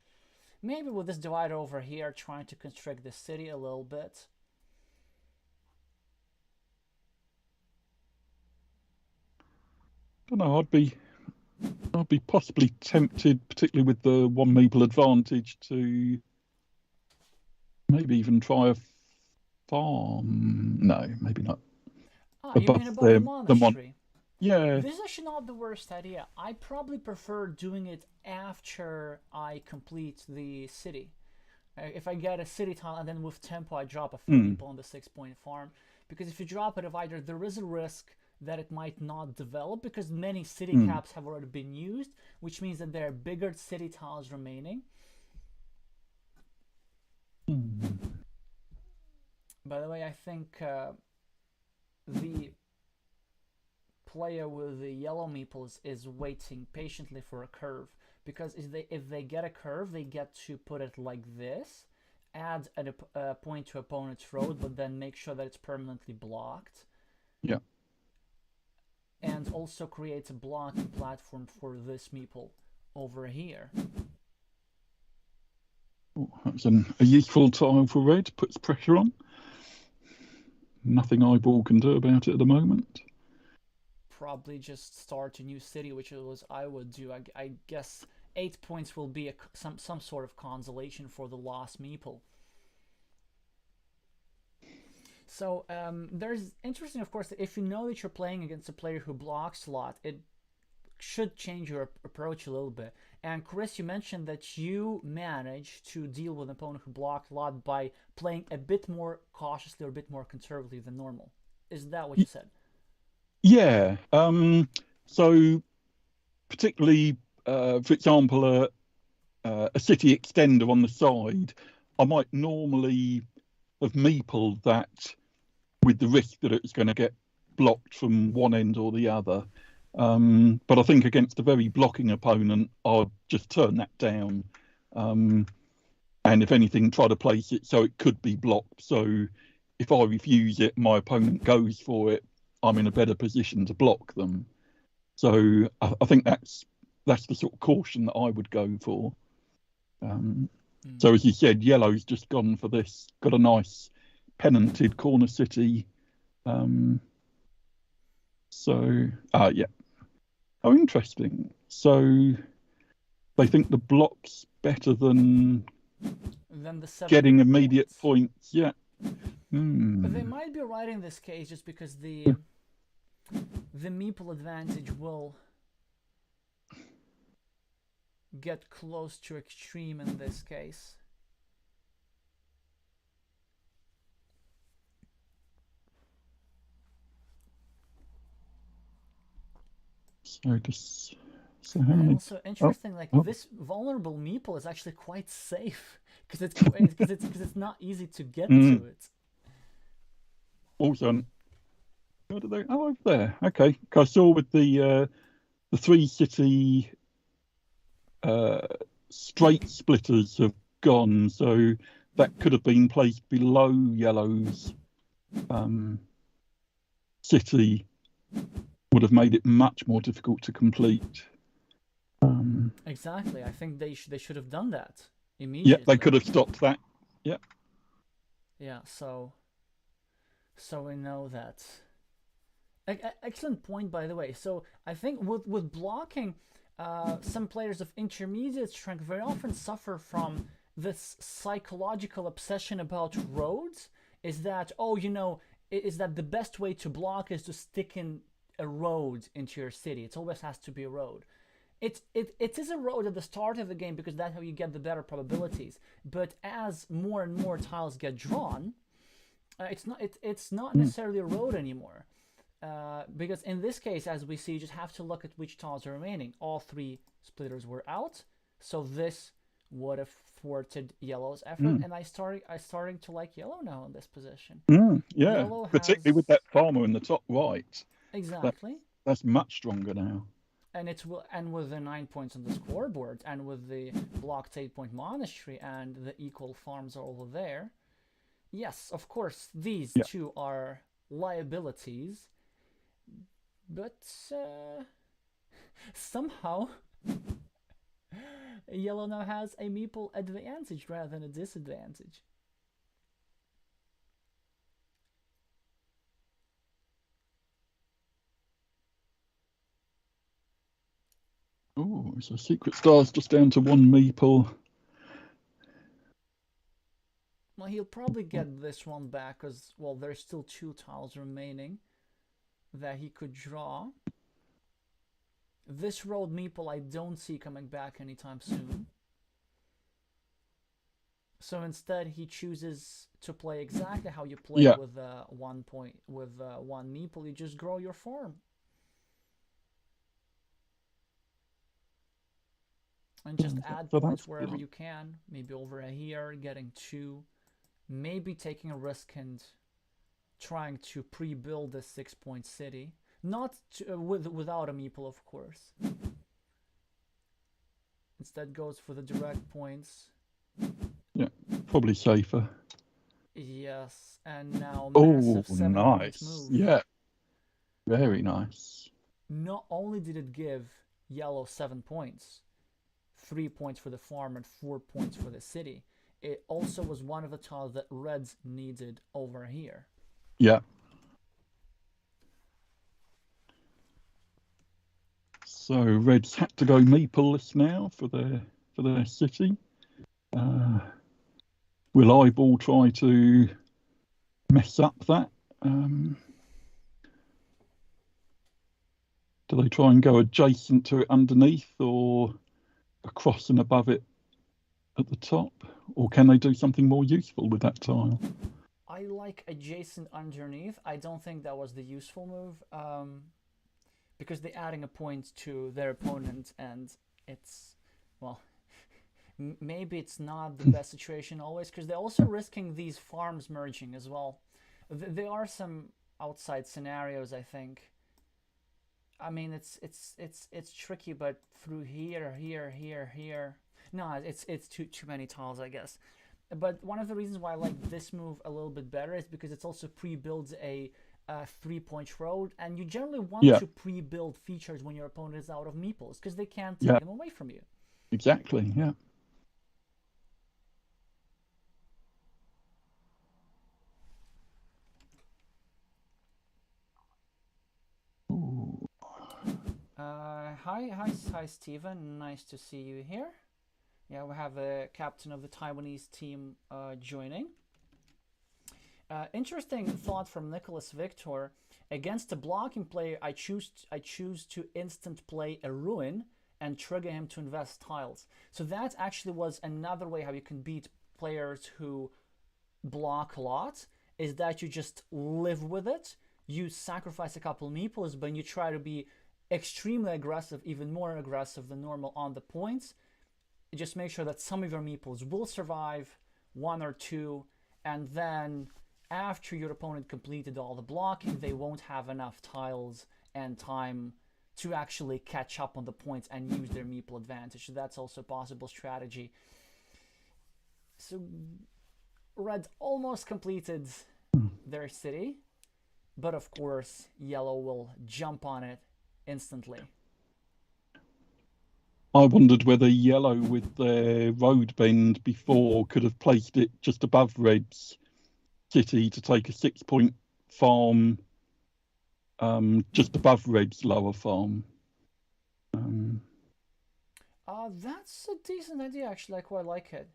Speaker 1: Maybe with this divider over here, trying to constrict the city a little bit.
Speaker 2: I don't know, I'd be possibly tempted, particularly with the one meeple advantage, to maybe even try a farm. No, maybe not.
Speaker 1: You mean above the monastery?
Speaker 2: Yeah.
Speaker 1: This is actually not the worst idea. I probably prefer doing it after I complete the city. If I get a city tile and then with tempo I drop a few people on the 6-point farm. Because if you drop a divider, there is a risk that it might not develop because many city caps have already been used, which means that there are bigger city tiles remaining. By the way, I think the player with the yellow meeples is waiting patiently for a curve, because if they get a curve, they get to put it like this, add a point to opponent's road, but then make sure that it's permanently blocked.
Speaker 2: Yeah.
Speaker 1: And also creates a blocking platform for this meeple over here.
Speaker 2: Oh, that's a useful tile for red, puts pressure on. Nothing eyeball can do about it at the moment.
Speaker 1: Probably just start a new city, which was I would do. I guess 8 points will be some sort of consolation for the lost meeple. So there's interesting, of course, that if you know that you're playing against a player who blocks a lot, it should change your approach a little bit. And Chris, you mentioned that you managed to deal with an opponent who blocked a lot by playing a bit more cautiously or a bit more conservatively than normal. Is that what you said?
Speaker 2: Yeah. So particularly, for example, a city extender on the side, I might normally have meepled that with the risk that it's going to get blocked from one end or the other. But I think against a very blocking opponent, I'll just turn that down. And if anything, try to place it so it could be blocked. So if I refuse it, my opponent goes for it, I'm in a better position to block them. So I think that's the sort of caution that I would go for. So as you said, yellow's just gone for this, got a nice pennanted corner city. Yeah. Oh, interesting. So they think the block's better than
Speaker 1: the
Speaker 2: getting immediate points. Yeah.
Speaker 1: But they might be right in this case just because the meeple advantage will get close to extreme in this case. Also interesting, this vulnerable meeple is actually quite safe because it's not easy to get to it.
Speaker 2: Also, where do they? Oh, over there. Okay, I saw with the 3 city straight splitters have gone, so that could have been placed below yellow's city. Would have made it much more difficult to complete.
Speaker 1: Exactly. I think they should have done that immediately.
Speaker 2: Yeah, they could have stopped that. Yeah.
Speaker 1: Yeah. So we know that. Excellent point, by the way. So I think with blocking, some players of intermediate strength very often suffer from this psychological obsession about roads. Is that is that the best way to block is to stick in a road into your city? It always has to be a road. It is a road at the start of the game because that's how you get the better probabilities. But as more and more tiles get drawn, it's not necessarily a road anymore. Because in this case, as we see, you just have to look at which tiles are remaining. All three splitters were out, so this would have thwarted yellow's effort, and I starting to like yellow now in this position.
Speaker 2: Yeah,
Speaker 1: Yellow
Speaker 2: particularly
Speaker 1: has
Speaker 2: with that farmer in the top right.
Speaker 1: exactly,
Speaker 2: That's much stronger now.
Speaker 1: and with the 9 points on the scoreboard, and with the blocked 8-point monastery, and the equal farms over there. Yes, of course, these two are liabilities, but somehow yellow now has a meeple advantage rather than a disadvantage.
Speaker 2: Oh, so Secret Star's just down to one meeple.
Speaker 1: Well, he'll probably get this one back because, well, there's still 2 tiles remaining that he could draw. This road meeple I don't see coming back anytime soon. So instead he chooses to play exactly how you play with 1 point, with 1 meeple. You just grow your farm. And just add points wherever you can. Maybe over here, getting 2. Maybe taking a risk and trying to pre-build a 6-point city. Not without a meeple, of course. Instead goes for the direct points.
Speaker 2: Yeah, probably safer.
Speaker 1: Yes, and now massive 7-point move.
Speaker 2: Yeah, very nice.
Speaker 1: Not only did it give yellow 7 points, 3 points for the farm and 4 points for the city, it also was one of the tiles that reds needed over here.
Speaker 2: Yeah. So reds had to go meepleless now for their city. Will Eyeball try to mess up that? Do they try and go adjacent to it underneath, or across and above it at the top? Or can they do something more useful with that tile?
Speaker 1: I like adjacent underneath. I don't think that was the useful move, because they're adding a point to their opponent, and it's, well, maybe it's not the best situation always, because they're also risking these farms merging as well. There are some outside scenarios, I think. I mean, it's tricky, but through here, no, it's too many tiles, I guess. But one of the reasons why I like this move a little bit better is because it's also pre-builds a 3-point road, and you generally want to pre-build features when your opponent is out of meeples, because they can't take them away from you.
Speaker 2: Exactly, yeah.
Speaker 1: Hi, Steven. Nice to see you here. Yeah, we have a captain of the Taiwanese team joining. Interesting thought from Nicholas Victor. Against a blocking player, I choose to instant play a ruin and trigger him to invest tiles. So that actually was another way how you can beat players who block a lot, is that you just live with it. You sacrifice a couple meeples, but you try to be extremely aggressive, even more aggressive than normal on the points. Just make sure that some of your meeples will survive, 1 or 2, and then after your opponent completed all the blocking, they won't have enough tiles and time to actually catch up on the points and use their meeple advantage. So that's also a possible strategy. So red almost completed their city, but of course yellow will jump on it instantly.
Speaker 2: I wondered whether yellow with their road bend before could have placed it just above red's city to take a 6-point farm just above red's lower farm.
Speaker 1: That's a decent idea, actually. I quite like it.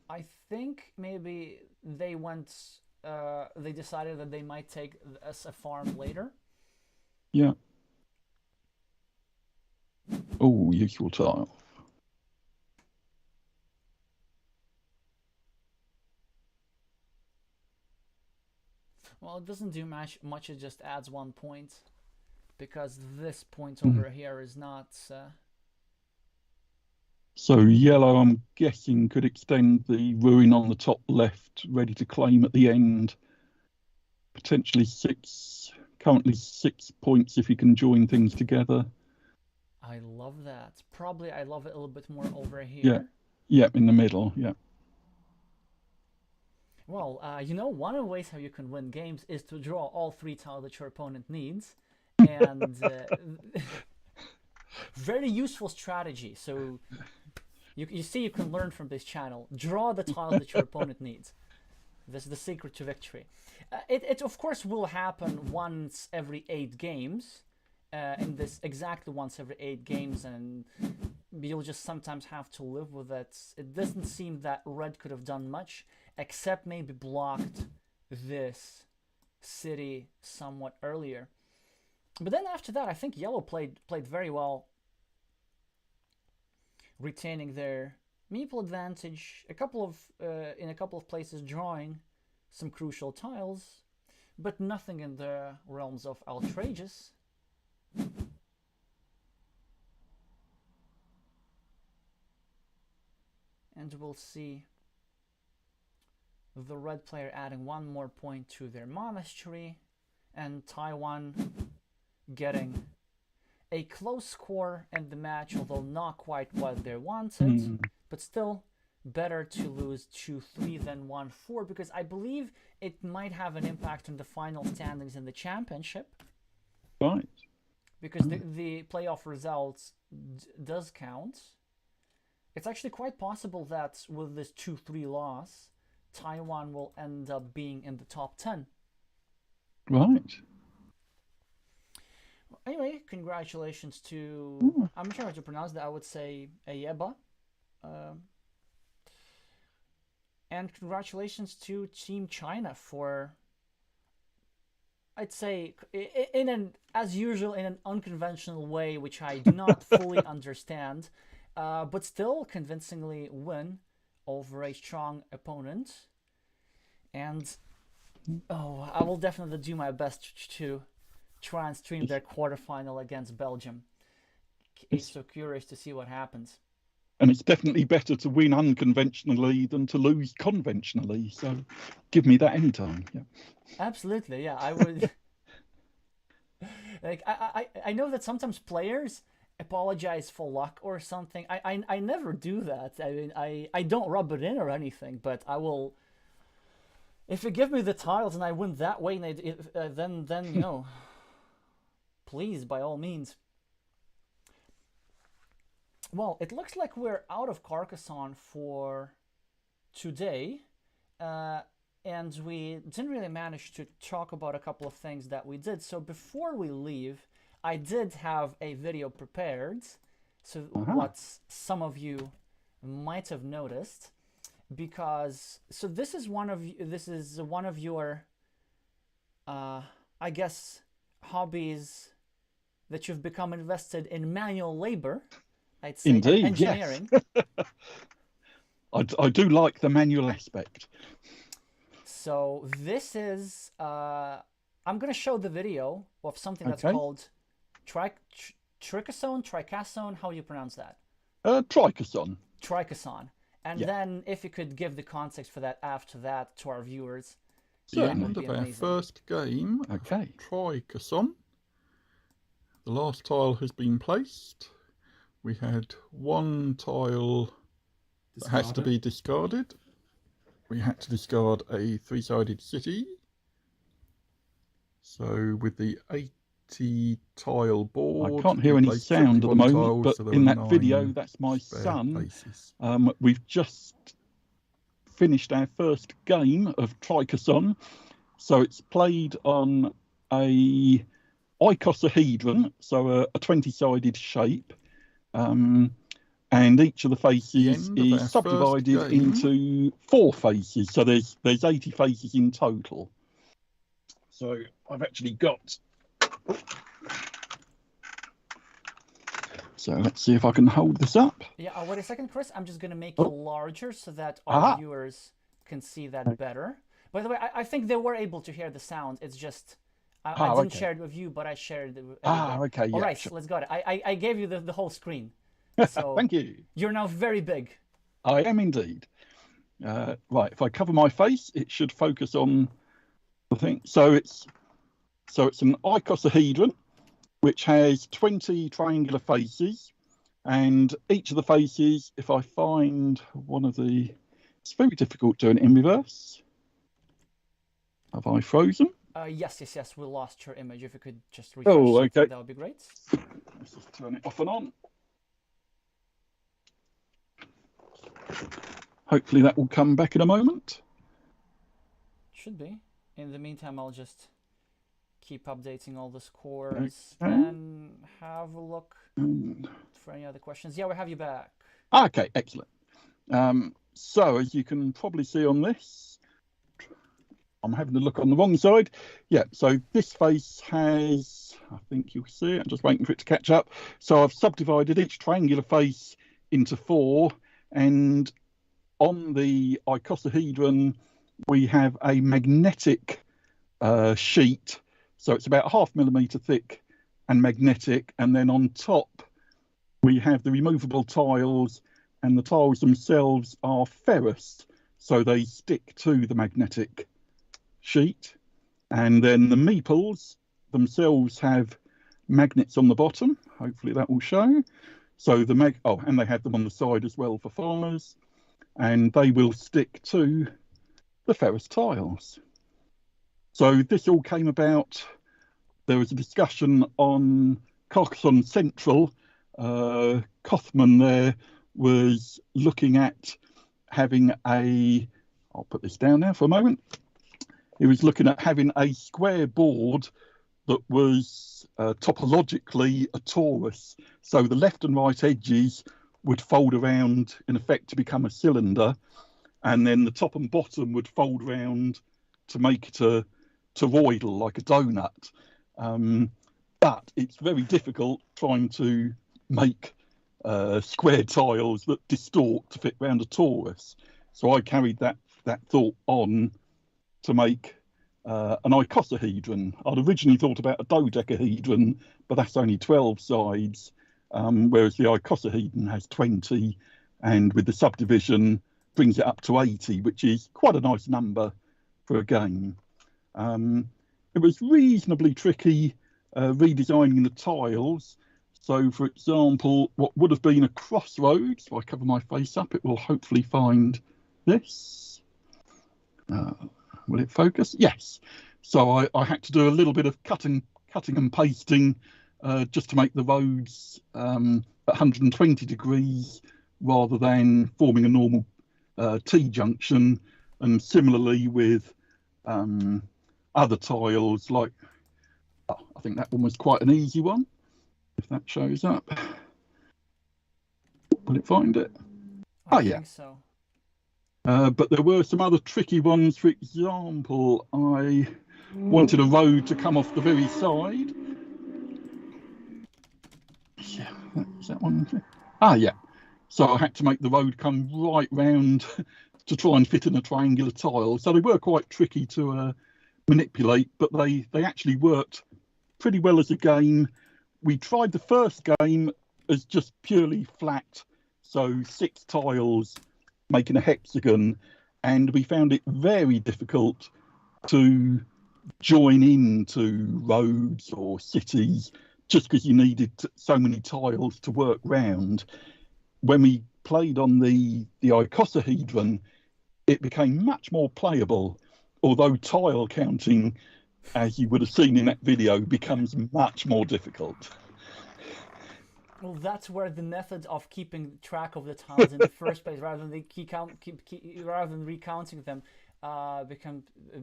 Speaker 1: I think maybe they decided that they might take a farm later.
Speaker 2: Yeah. Oh, useful tile.
Speaker 1: Well, it doesn't do much. It just adds 1 point, because this point over here is not.
Speaker 2: So yellow, I'm guessing, could extend the ruin on the top left, ready to claim at the end. Potentially 6, currently 6 points if you can join things together.
Speaker 1: I love that. Probably I love it a little bit more over here.
Speaker 2: Yeah, yeah, in the middle, yeah.
Speaker 1: Well, one of the ways how you can win games is to draw all 3 tiles that your opponent needs, and very useful strategy. So you see, you can learn from this channel. Draw the tiles that your opponent needs. This is the secret to victory. It of course will happen once every 8 games, in this exactly once every 8 games, and you'll just sometimes have to live with it. It doesn't seem that red could have done much, except maybe blocked this city somewhat earlier. But then after that, I think yellow played very well, retaining their meeple advantage, in a couple of places drawing some crucial tiles, but nothing in the realms of outrageous. And we'll see the red player adding 1 more point to their monastery, and Taiwan getting a close score in the match, although not quite what they wanted, but still better to lose 2-3 than 1-4, because I believe it might have an impact on the final standings in the championship.
Speaker 2: Right.
Speaker 1: Because the playoff results does count. It's actually quite possible that with this 2-3 loss, Taiwan will end up being in the top 10.
Speaker 2: Right.
Speaker 1: Anyway, congratulations to... I'm not sure how to pronounce that. I would say Ayeba. And congratulations to Team China for... I'd say, as usual, in an unconventional way, which I do not fully understand, but still convincingly win over a strong opponent. And I will definitely do my best to try and stream their quarterfinal against Belgium. It's so curious to see what happens.
Speaker 2: And it's definitely better to win unconventionally than to lose conventionally. So give me that anytime. Yeah.
Speaker 1: Absolutely, yeah. I would. Like I know that sometimes players apologize for luck or something. I never do that. I mean, I don't rub it in or anything, but I will. If you give me the tiles and I win that way, then please, by all means. Well, it looks like we're out of Carcassonne for today, and we didn't really manage to talk about a couple of things that we did. So before we leave, I did have a video prepared, so what some of you might have noticed, because this is one of your I guess hobbies that you've become invested in, manual labor. I'd say.
Speaker 2: Indeed,
Speaker 1: engineering.
Speaker 2: Yes. I do like the manual aspect.
Speaker 1: So this is I'm going to show the video of something that's called Tricassone. How do you pronounce that?
Speaker 2: Tricassonne.
Speaker 1: Tricassonne. And then if you could give the context for that after that to our viewers.
Speaker 3: The end of our first game, Tricassonne. The last tile has been placed. We had 1 tile that has to be discarded. We had to discard a 3-sided city. So with the 80 tile board,
Speaker 2: I can't hear any sound at the moment, but in that video, that's my son. We've just finished our first game of Tricassonne. So it's played on a icosahedron, so a 20-sided shape. And each of the faces is subdivided into 4 faces. So there's 80 faces in total. So I've actually got So let's see if I can hold this up.
Speaker 1: Yeah, wait a second, Chris. I'm just going to make it larger so that our viewers can see that better. By the way, I think they were able to hear the sound. It's just I didn't share it with you, but I shared it with everybody.
Speaker 2: Okay.
Speaker 1: All right, so let's go. I gave you the whole screen. So
Speaker 2: thank you.
Speaker 1: You're now very big.
Speaker 2: I am indeed. Right, if I cover my face, it should focus on the thing. So it's an icosahedron, which has 20 triangular faces, and each of the faces, if I find one of the, it's very difficult doing it in reverse. Have I frozen?
Speaker 1: Yes. We lost your image. If you could just refresh it, that would be great.
Speaker 2: Let's just turn it off and on. Hopefully that will come back in a moment.
Speaker 1: Should be. In the meantime, I'll just keep updating all the scores and have a look for any other questions. Yeah, we have you back.
Speaker 2: Okay, excellent. So as you can probably see on this, I'm having to look on the wrong side. Yeah, so this face has, I think you'll see it, I'm just waiting for it to catch up. So I've subdivided each triangular face into 4, and on the icosahedron we have a magnetic sheet, so it's about 0.5 millimeter thick and magnetic, and then on top we have the removable tiles, and the tiles themselves are ferrous, so they stick to the magnetic sheet. And then the meeples themselves have magnets on the bottom, hopefully that will show. So and they have them on the side as well for farmers, and they will stick to the ferrous tiles. So this all came about, there was a discussion on Carcassonne Central. Kothman there was looking at having I'll put this down now for a moment. He was looking at having a square board that was topologically a torus. So the left and right edges would fold around in effect to become a cylinder, and then the top and bottom would fold around to make it a toroidal, like a donut. But it's very difficult trying to make square tiles that distort to fit around a torus. So I carried that thought on to make an icosahedron. I'd originally thought about a dodecahedron, but that's only 12 sides, whereas the icosahedron has 20, and with the subdivision brings it up to 80, which is quite a nice number for a game. It was reasonably tricky redesigning the tiles. So, for example, what would have been a crossroads, if I cover my face up, it will hopefully find this. Will it focus? Yes. So I had to do a little bit of cutting and pasting just to make the roads at 120 degrees rather than forming a normal T-junction. And similarly with other tiles, like, I think that one was quite an easy one. If that shows up, will it find it?
Speaker 1: I think so.
Speaker 2: But there were some other tricky ones. For example, I wanted a road to come off the very side. Yeah, is that one? Yeah. So I had to make the road come right round to try and fit in a triangular tile. So they were quite tricky to manipulate, but they actually worked pretty well as a game. We tried the first game as just purely flat, so 6 tiles making a hexagon, and we found it very difficult to join into roads or cities just because you needed so many tiles to work round. When we played on the icosahedron, it became much more playable, although tile counting, as you would have seen in that video, becomes much more difficult.
Speaker 1: Well, that's where the method of keeping track of the tiles in the first place, rather than rather than recounting them,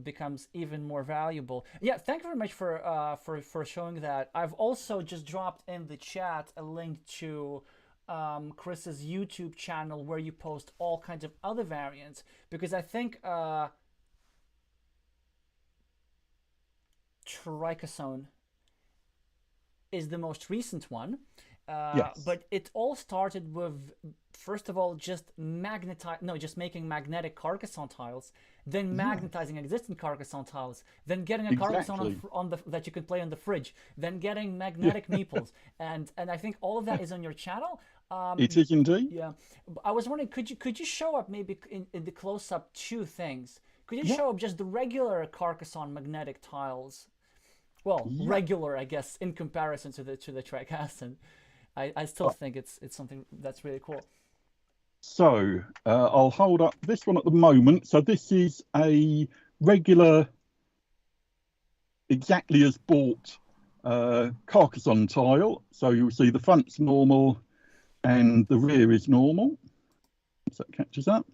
Speaker 1: becomes even more valuable. Yeah, thank you very much for showing that. I've also just dropped in the chat a link to Chris's YouTube channel where you post all kinds of other variants, because I think Carcassonne is the most recent one,
Speaker 2: Yes.
Speaker 1: But it all started with, first of all, just making magnetic Carcassonne tiles, then magnetizing existing Carcassonne tiles, then getting a Carcassonne that you could play on the fridge, then getting magnetic meeples, and I think all of that is on your channel.
Speaker 2: It is indeed.
Speaker 1: Yeah, I was wondering, could you show up maybe in the close up two things? Could you show up just the regular Carcassonne magnetic tiles? Well, regular, I guess, in comparison to the Tricassonne. I still think it's something that's really cool.
Speaker 2: So I'll hold up this one at the moment. So this is a regular, exactly as bought Carcassonne tile. So you'll see the front's normal and the rear is normal. So that catches up.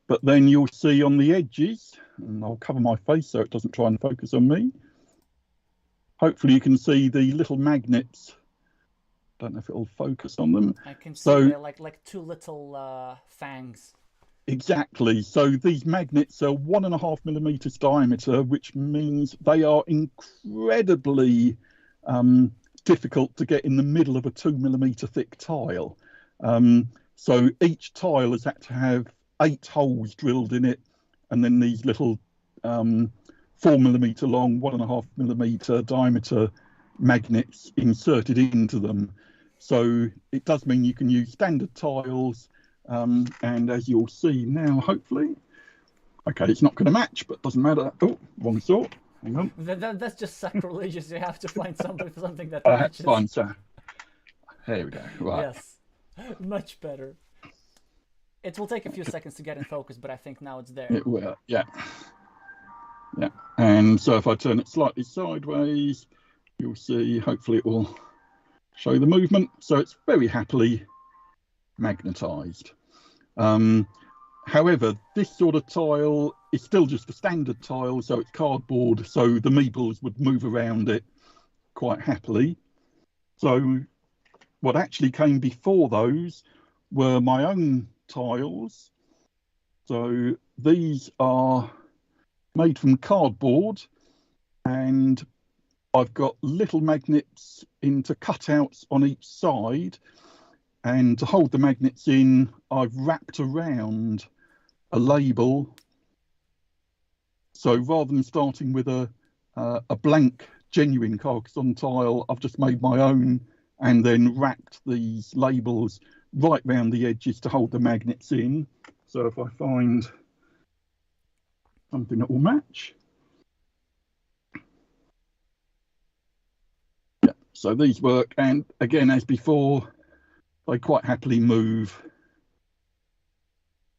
Speaker 2: But then you'll see on the edges, and I'll cover my face so it doesn't try and focus on me. Hopefully you can see the little magnets. Don't know if it'll focus on them.
Speaker 1: I can see like two little fangs.
Speaker 2: Exactly. So these magnets are 1.5 millimeters diameter, which means they are incredibly difficult to get in the middle of a 2 millimeter thick tile. So each tile has had to have 8 holes drilled in it, and then these little 4 millimeter long, 1.5 millimeter diameter magnets inserted into them. So it does mean you can use standard tiles, and as you'll see now, hopefully, okay, it's not going to match, but doesn't matter. Oh, wrong sort. Hang on.
Speaker 1: That's just sacrilegious. You have to find something that matches.
Speaker 2: That's fine, sir. There we go. Right.
Speaker 1: Yes, much better. It will take a few seconds to get in focus, but I think now it's there.
Speaker 2: It will, yeah. Yeah, and so if I turn it slightly sideways, you'll see, hopefully it will show the movement. So it's very happily magnetized. However, this sort of tile is still just a standard tile, so it's cardboard, so the meeples would move around it quite happily. So what actually came before those were my own tiles. So these are made from cardboard, and I've got little magnets into cutouts on each side, and to hold the magnets in, I've wrapped around a label. So rather than starting with a blank genuine Carcassonne tile, I've just made my own and then wrapped these labels right round the edges to hold the magnets in. So if I find something that will match. Yeah, so these work, and again, as before, they quite happily move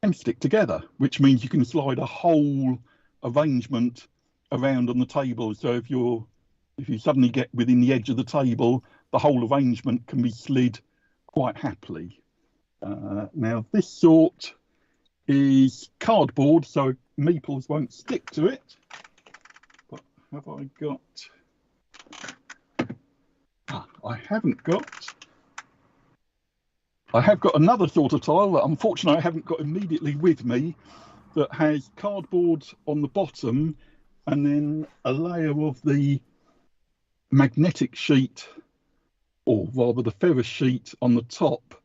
Speaker 2: and stick together, which means you can slide a whole arrangement around on the table. So if you suddenly get within the edge of the table, the whole arrangement can be slid quite happily. Now this sort is cardboard, so meeples won't stick to it. But have I got? I haven't got. I have got another sort of tile that unfortunately I haven't got immediately with me, that has cardboard on the bottom and then a layer of the magnetic sheet, or rather the ferrous sheet on the top.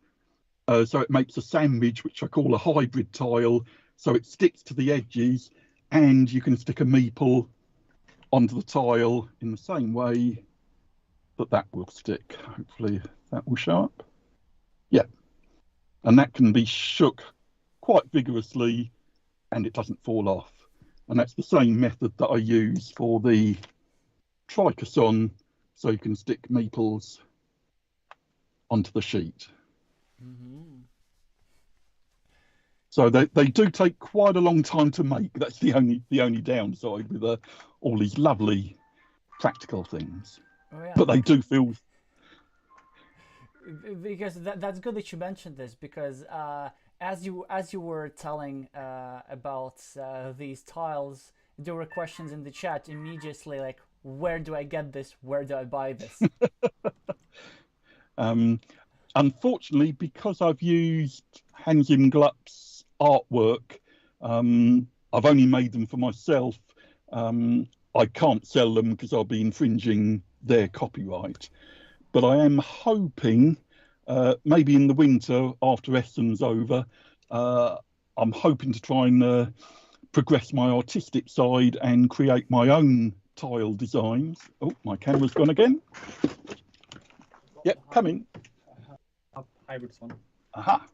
Speaker 2: So it makes a sandwich, which I call a hybrid tile. So it sticks to the edges, and you can stick a meeple onto the tile in the same way that will stick. Hopefully that will show up. Yeah, and that can be shook quite vigorously and it doesn't fall off. And that's the same method that I use for the Tricassonne, so you can stick meeples onto the sheet.
Speaker 1: Mm-hmm.
Speaker 2: So they do take quite a long time to make. That's the only downside with all these lovely practical things.
Speaker 1: Oh, yeah.
Speaker 2: But they do feel.
Speaker 1: Because that's good that you mentioned this, because as you were telling about these tiles, there were questions in the chat immediately like, where do I get this? Where do I buy this?
Speaker 2: Unfortunately, because I've used Hans im Glup's artwork, I've only made them for myself. I can't sell them because I'll be infringing their copyright. But I am hoping maybe in the winter after Essen's over, I'm hoping to try and progress my artistic side and create my own tile designs. Oh, my camera's gone again. Yep, coming.
Speaker 4: Hybrid one.
Speaker 2: Aha.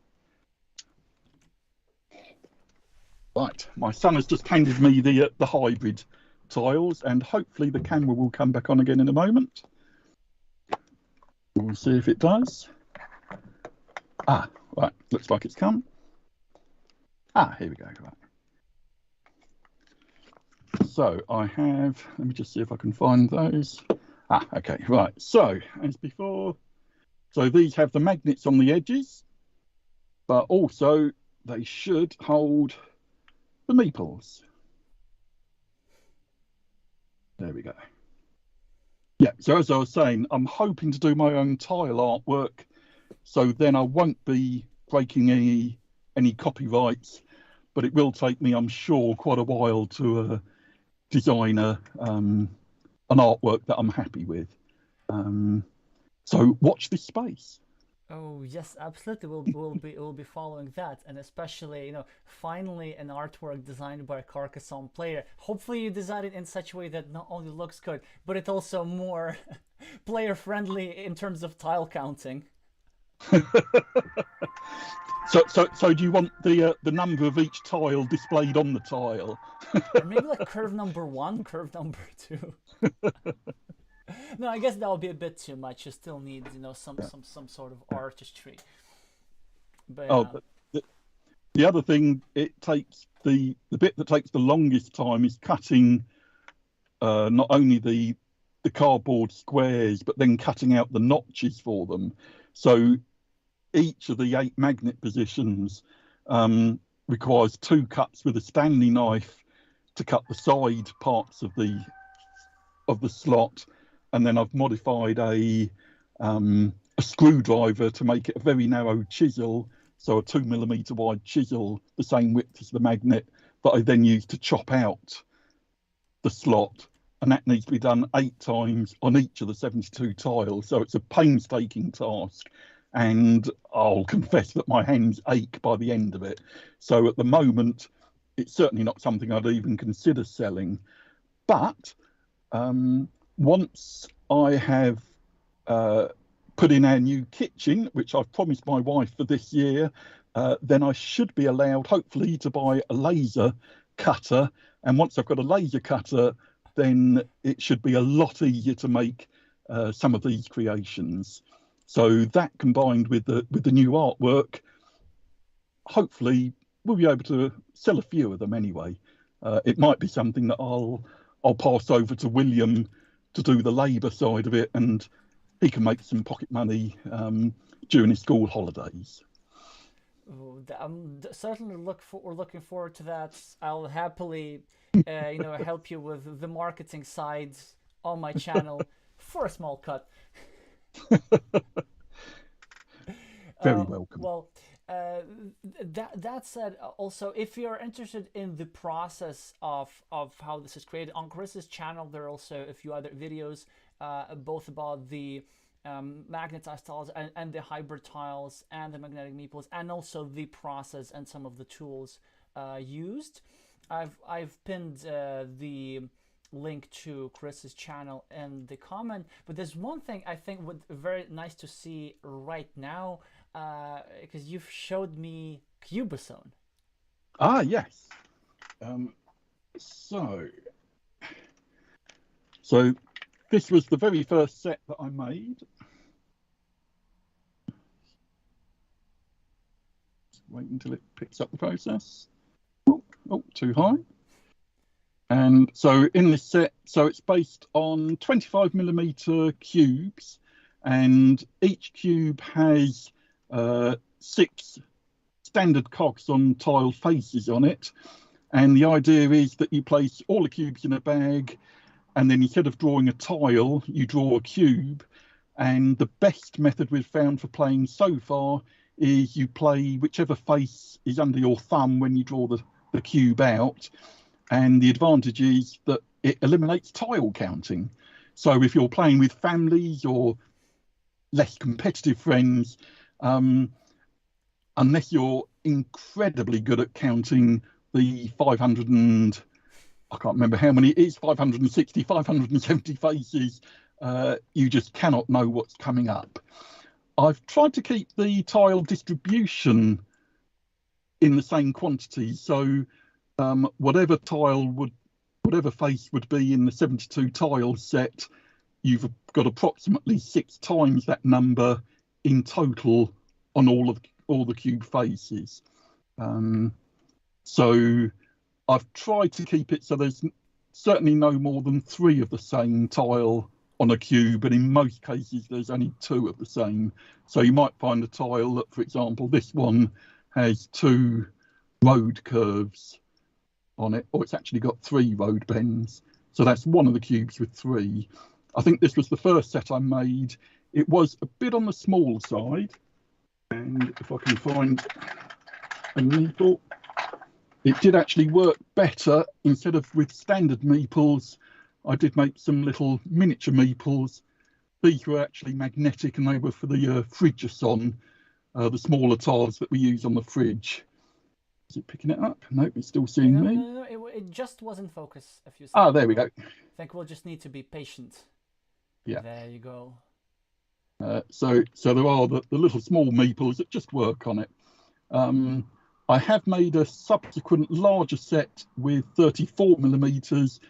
Speaker 2: Right, my son has just handed me the hybrid tiles, and hopefully the camera will come back on again in a moment. We'll see if it does. Ah, right, looks like it's come. Ah, here we go. Right. So I have, let me just see if I can find those. Ah, okay, right. So as before, so these have the magnets on the edges, but also they should hold the meeples. There we go. Yeah, so as I was saying, I'm hoping to do my own tile artwork, so then I won't be breaking any copyrights, but it will take me, I'm sure, quite a while to design an artwork that I'm happy with. So watch this space.
Speaker 1: Oh yes, absolutely. We'll be following that, and especially, you know, finally an artwork designed by a Carcassonne player. Hopefully you design it in such a way that not only looks good, but it's also more player friendly in terms of tile counting.
Speaker 2: So do you want the number of each tile displayed on the tile?
Speaker 1: Or maybe like curve number 1, curve number 2. No, I guess that would be a bit too much. You still need, you know, some sort of artistry. But
Speaker 2: the other thing, it takes the bit that takes the longest time is cutting not only the cardboard squares, but then cutting out the notches for them. So each of the 8 magnet positions requires 2 cuts with a Stanley knife to cut the side parts of the slot, and then I've modified a screwdriver to make it a very narrow chisel, so a 2mm wide chisel, the same width as the magnet, that I then use to chop out the slot, and that needs to be done 8 times on each of the 72 tiles. So it's a painstaking task, and I'll confess that my hands ache by the end of it. So at the moment, it's certainly not something I'd even consider selling. But once I have put in our new kitchen, which I've promised my wife for this year, then I should be allowed, hopefully, to buy a laser cutter. And once I've got a laser cutter, then it should be a lot easier to make some of these creations. So that, combined with the new artwork, hopefully we'll be able to sell a few of them anyway. It might be something that I'll pass over to William to do the labour side of it, and he can make some pocket money during his school holidays.
Speaker 1: I'm certainly looking forward to that. I'll happily, help you with the marketing sides on my channel for a small cut.
Speaker 2: Very welcome.
Speaker 1: Well, that said, also, if you're interested in the process of how this is created, on Chris's channel there are also a few other videos, both about the magnetized tiles and the hybrid tiles and the magnetic meeples, and also the process and some of the tools used. I've pinned the link to Chris's channel in the comment, but there's one thing I think would be very nice to see right now, because you've showed me Cubosone.
Speaker 2: Ah, yes. So this was the very first set that I made. Just wait until it picks up the process. Oh, too high. And so in this set, so it's based on 25mm cubes, and each cube has 6 standard cogs on tile faces on it. And the idea is that you place all the cubes in a bag, and then instead of drawing a tile, you draw a cube. And the best method we've found for playing so far is you play whichever face is under your thumb when you draw the cube out. And the advantage is that it eliminates tile counting. So if you're playing with families or less competitive friends, unless you're incredibly good at counting the 500 and I can't remember how many it is, 560, 570 faces, you just cannot know what's coming up. I've tried to keep the tile distribution in the same quantity, so whatever face would be in the 72 tile set, you've got approximately 6 times that number in total on all the cube faces. So I've tried to keep it so there's certainly no more than 3 of the same tile on a cube, and in most cases there's only 2 of the same. So you might find a tile that, for example, this one has 2 road curves on it, or it's actually got 3 road bends. So that's one of the cubes with 3. I think this was the first set I made. It was a bit on the small side, and if I can find a meeple, it did actually work better. Instead of with standard meeples, I did make some little miniature meeples. These were actually magnetic, and they were for the Carcassonne, the smaller tiles that we use on the fridge. Is it picking it up? Nope, it's still seeing me.
Speaker 1: No, it just was in focus a few seconds.
Speaker 2: Ah, there we go.
Speaker 1: I think we'll just need to be patient.
Speaker 2: Yeah.
Speaker 1: There you go.
Speaker 2: So there are the little small meeples that just work on it. I have made a subsequent larger set with 34mm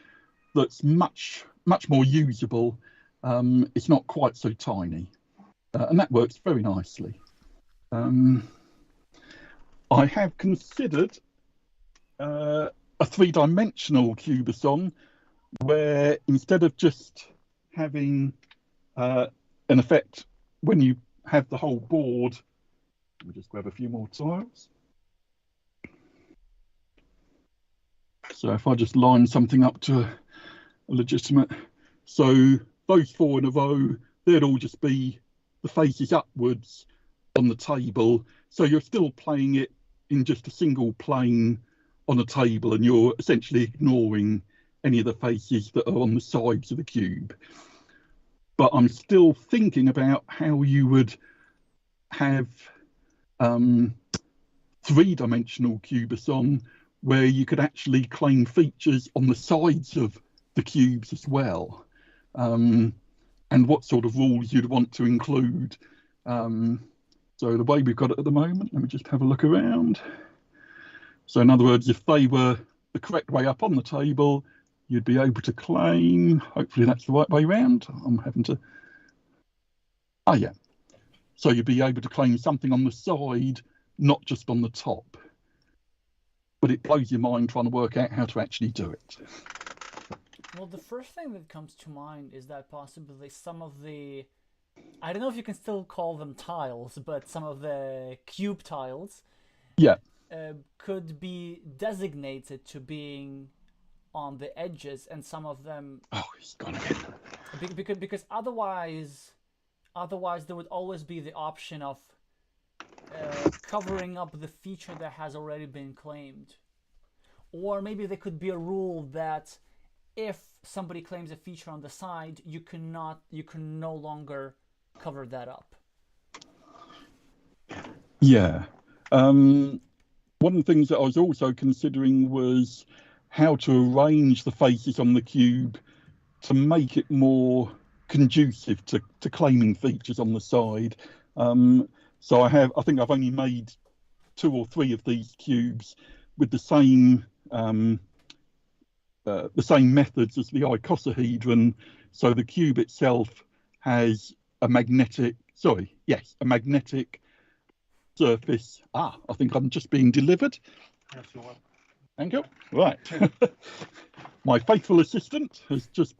Speaker 2: that's much more usable. It's not quite so tiny, and that works very nicely. I have considered a 3-dimensional cubisson where instead of just having an effect when you have the whole board, let me just grab a few more tiles. So if I just line something up to a legitimate, so those 4 in a row, they'd all just be the faces upwards on the table. So you're still playing it in just a single plane on a table, and you're essentially ignoring any of the faces that are on the sides of the cube. But I'm still thinking about how you would have 3-dimensional cubisson where you could actually claim features on the sides of the cubes as well, and what sort of rules you'd want to include. So the way we've got it at the moment, let me just have a look around. So in other words, if they were the correct way up on the table, you'd be able to claim, hopefully that's the right way around. I'm having to, yeah. So you'd be able to claim something on the side, not just on the top. But it blows your mind trying to work out how to actually do it.
Speaker 1: Well, the first thing that comes to mind is that possibly some of the, I don't know if you can still call them tiles, but some of the cube tiles,
Speaker 2: yeah,
Speaker 1: could be designated to being on the edges, and some of them.
Speaker 2: Oh, he's gone again.
Speaker 1: Because otherwise there would always be the option of covering up the feature that has already been claimed, or maybe there could be a rule that if somebody claims a feature on the side, you can no longer cover that up.
Speaker 2: Yeah. One of the things that I was also considering was how to arrange the faces on the cube to make it more conducive to claiming features on the side. So I think I've only made 2 or 3 of these cubes with the same methods as the icosahedron. So the cube itself has a magnetic surface. I think I'm just being delivered.
Speaker 4: Yes, you are.
Speaker 2: Thank you. Right. My faithful assistant has just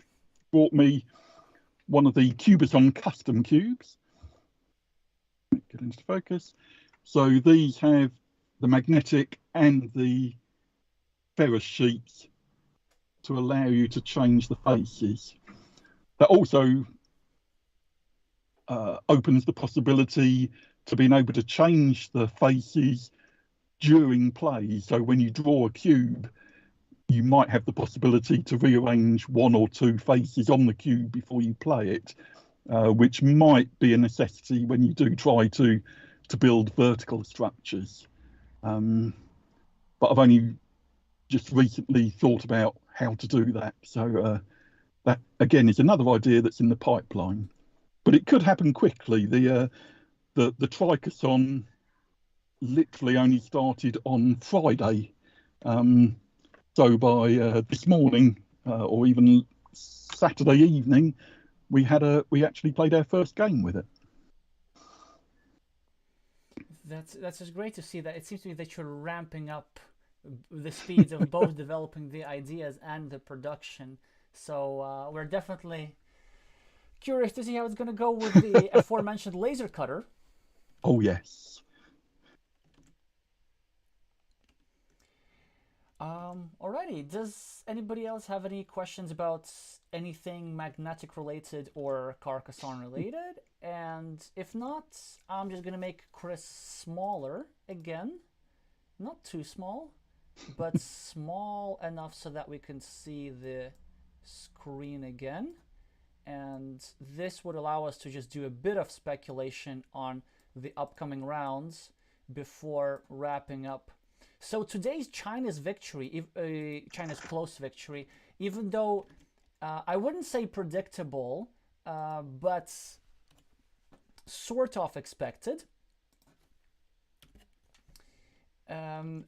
Speaker 2: brought me one of the Cubisson custom cubes. Get into focus. So these have the magnetic and the ferrous sheets to allow you to change the faces. That also opens the possibility to being able to change the faces during play. So when you draw a cube, you might have the possibility to rearrange 1 or 2 faces on the cube before you play it, which might be a necessity when you do try to to build vertical structures. But I've only just recently thought about how to do that. So that again is another idea that's in the pipeline, but it could happen quickly. The Carcassonne literally only started on Friday, so by this morning or even Saturday evening, we actually played our first game with it.
Speaker 1: That's just great to see that. It seems to me that you're ramping up the speeds of both developing the ideas and the production. So we're definitely curious to see how it's going to go with the aforementioned laser cutter.
Speaker 2: Oh, yes.
Speaker 1: Alrighty. Does anybody else have any questions about anything magnetic related or Carcassonne related? And if not, I'm just going to make Chris smaller again. Not too small, but small enough so that we can see the screen again. And this would allow us to just do a bit of speculation on the upcoming rounds before wrapping up. So today's China's victory, China's close victory, even though I wouldn't say predictable, but sort of expected. And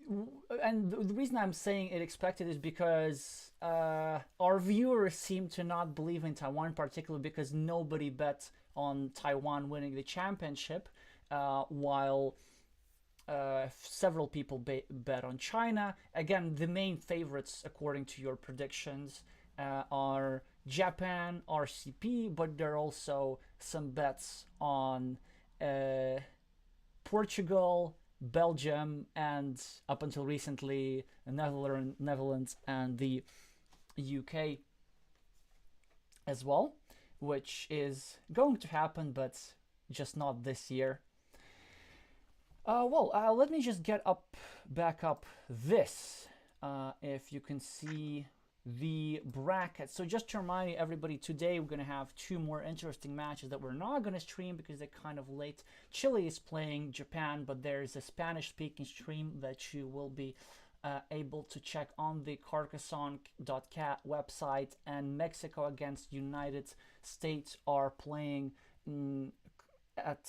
Speaker 1: the reason I'm saying it expected is because our viewers seem to not believe in Taiwan, particularly because nobody bet on Taiwan winning the championship, while several people bet on China. Again, the main favorites, according to your predictions, are Japan, RCP, but there are also some bets on Portugal, Belgium, and up until recently, Netherlands and the UK as well, which is going to happen, but just not this year. Let me just get back up this, if you can see the bracket. So just to remind everybody, today we're going to have two more interesting matches that we're not going to stream because they're kind of late. Chile is playing Japan, but there's a Spanish-speaking stream that you will be able to check on the Carcassonne.cat website, and Mexico against United States are playing at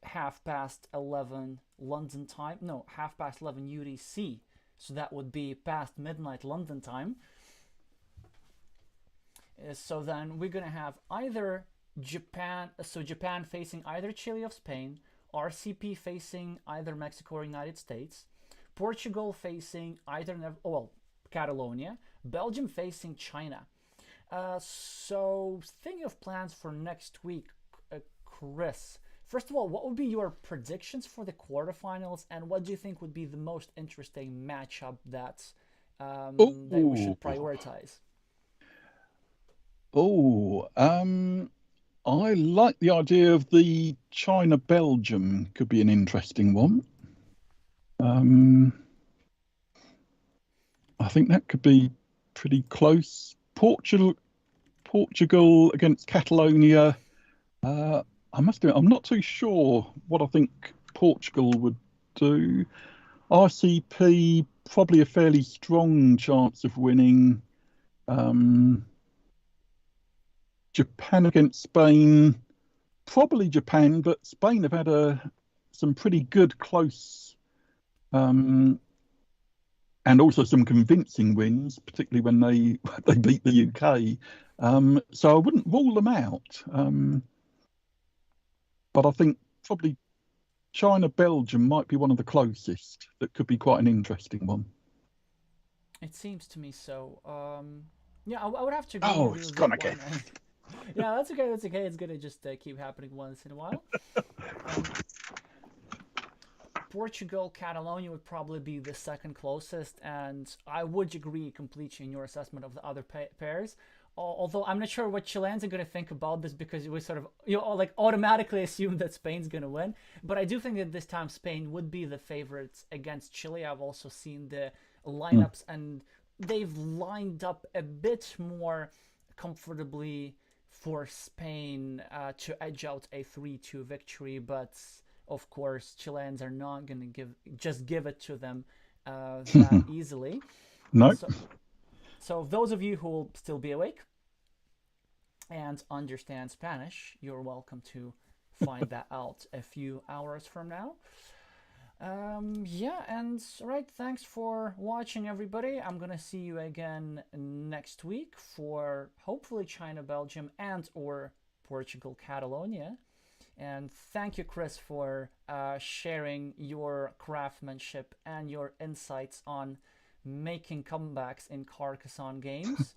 Speaker 1: 11:30 London time. No, 11:30 UTC. So that would be past midnight London time. So then we're going to have either Japan facing either Chile or Spain, RCP facing either Mexico or United States, Portugal facing either Catalonia, Belgium facing China. So thinking of plans for next week, Chris, first of all, what would be your predictions for the quarterfinals, and what do you think would be the most interesting matchup that we should prioritize?
Speaker 2: I like the idea of the China-Belgium. Could be an interesting one. I think that could be pretty close. Portugal against Catalonia. I must admit, I'm not too sure what I think Portugal would do. RCP, probably a fairly strong chance of winning. Japan against Spain, probably Japan, but Spain have had some pretty good close and also some convincing wins, particularly when they beat the UK. So I wouldn't rule them out. But I think probably China-Belgium might be one of the closest. That could be quite an interesting one.
Speaker 1: It seems to me so. Yeah, I would have to agree with you.
Speaker 2: It's gone again.
Speaker 1: Yeah, that's okay. That's okay. It's gonna just keep happening once in a while. Portugal, Catalonia would probably be the second closest, and I would agree completely in your assessment of the other pairs. Although I'm not sure what Chileans are going to think about this, because we sort of automatically assume that Spain's going to win. But I do think that this time Spain would be the favorites against Chile. I've also seen the lineups, and they've lined up a bit more comfortably for Spain to edge out a 3-2 victory, but of course Chileans are not going to just give it to them that easily.
Speaker 2: No.
Speaker 1: So those of you who will still be awake and understand Spanish, you're welcome to find that out a few hours from now. Yeah, and right, thanks for watching, everybody. I'm gonna see you again next week for hopefully China, Belgium, and or Portugal, Catalonia. And thank you, Chris, for sharing your craftsmanship and your insights on making comebacks in Carcassonne games.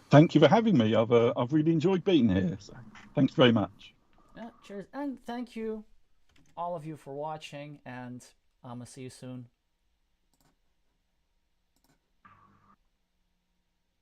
Speaker 2: Thank you for having me. I've really enjoyed being here. So thanks very much.
Speaker 1: Cheers, and thank you all of you for watching, and I'm gonna see you soon.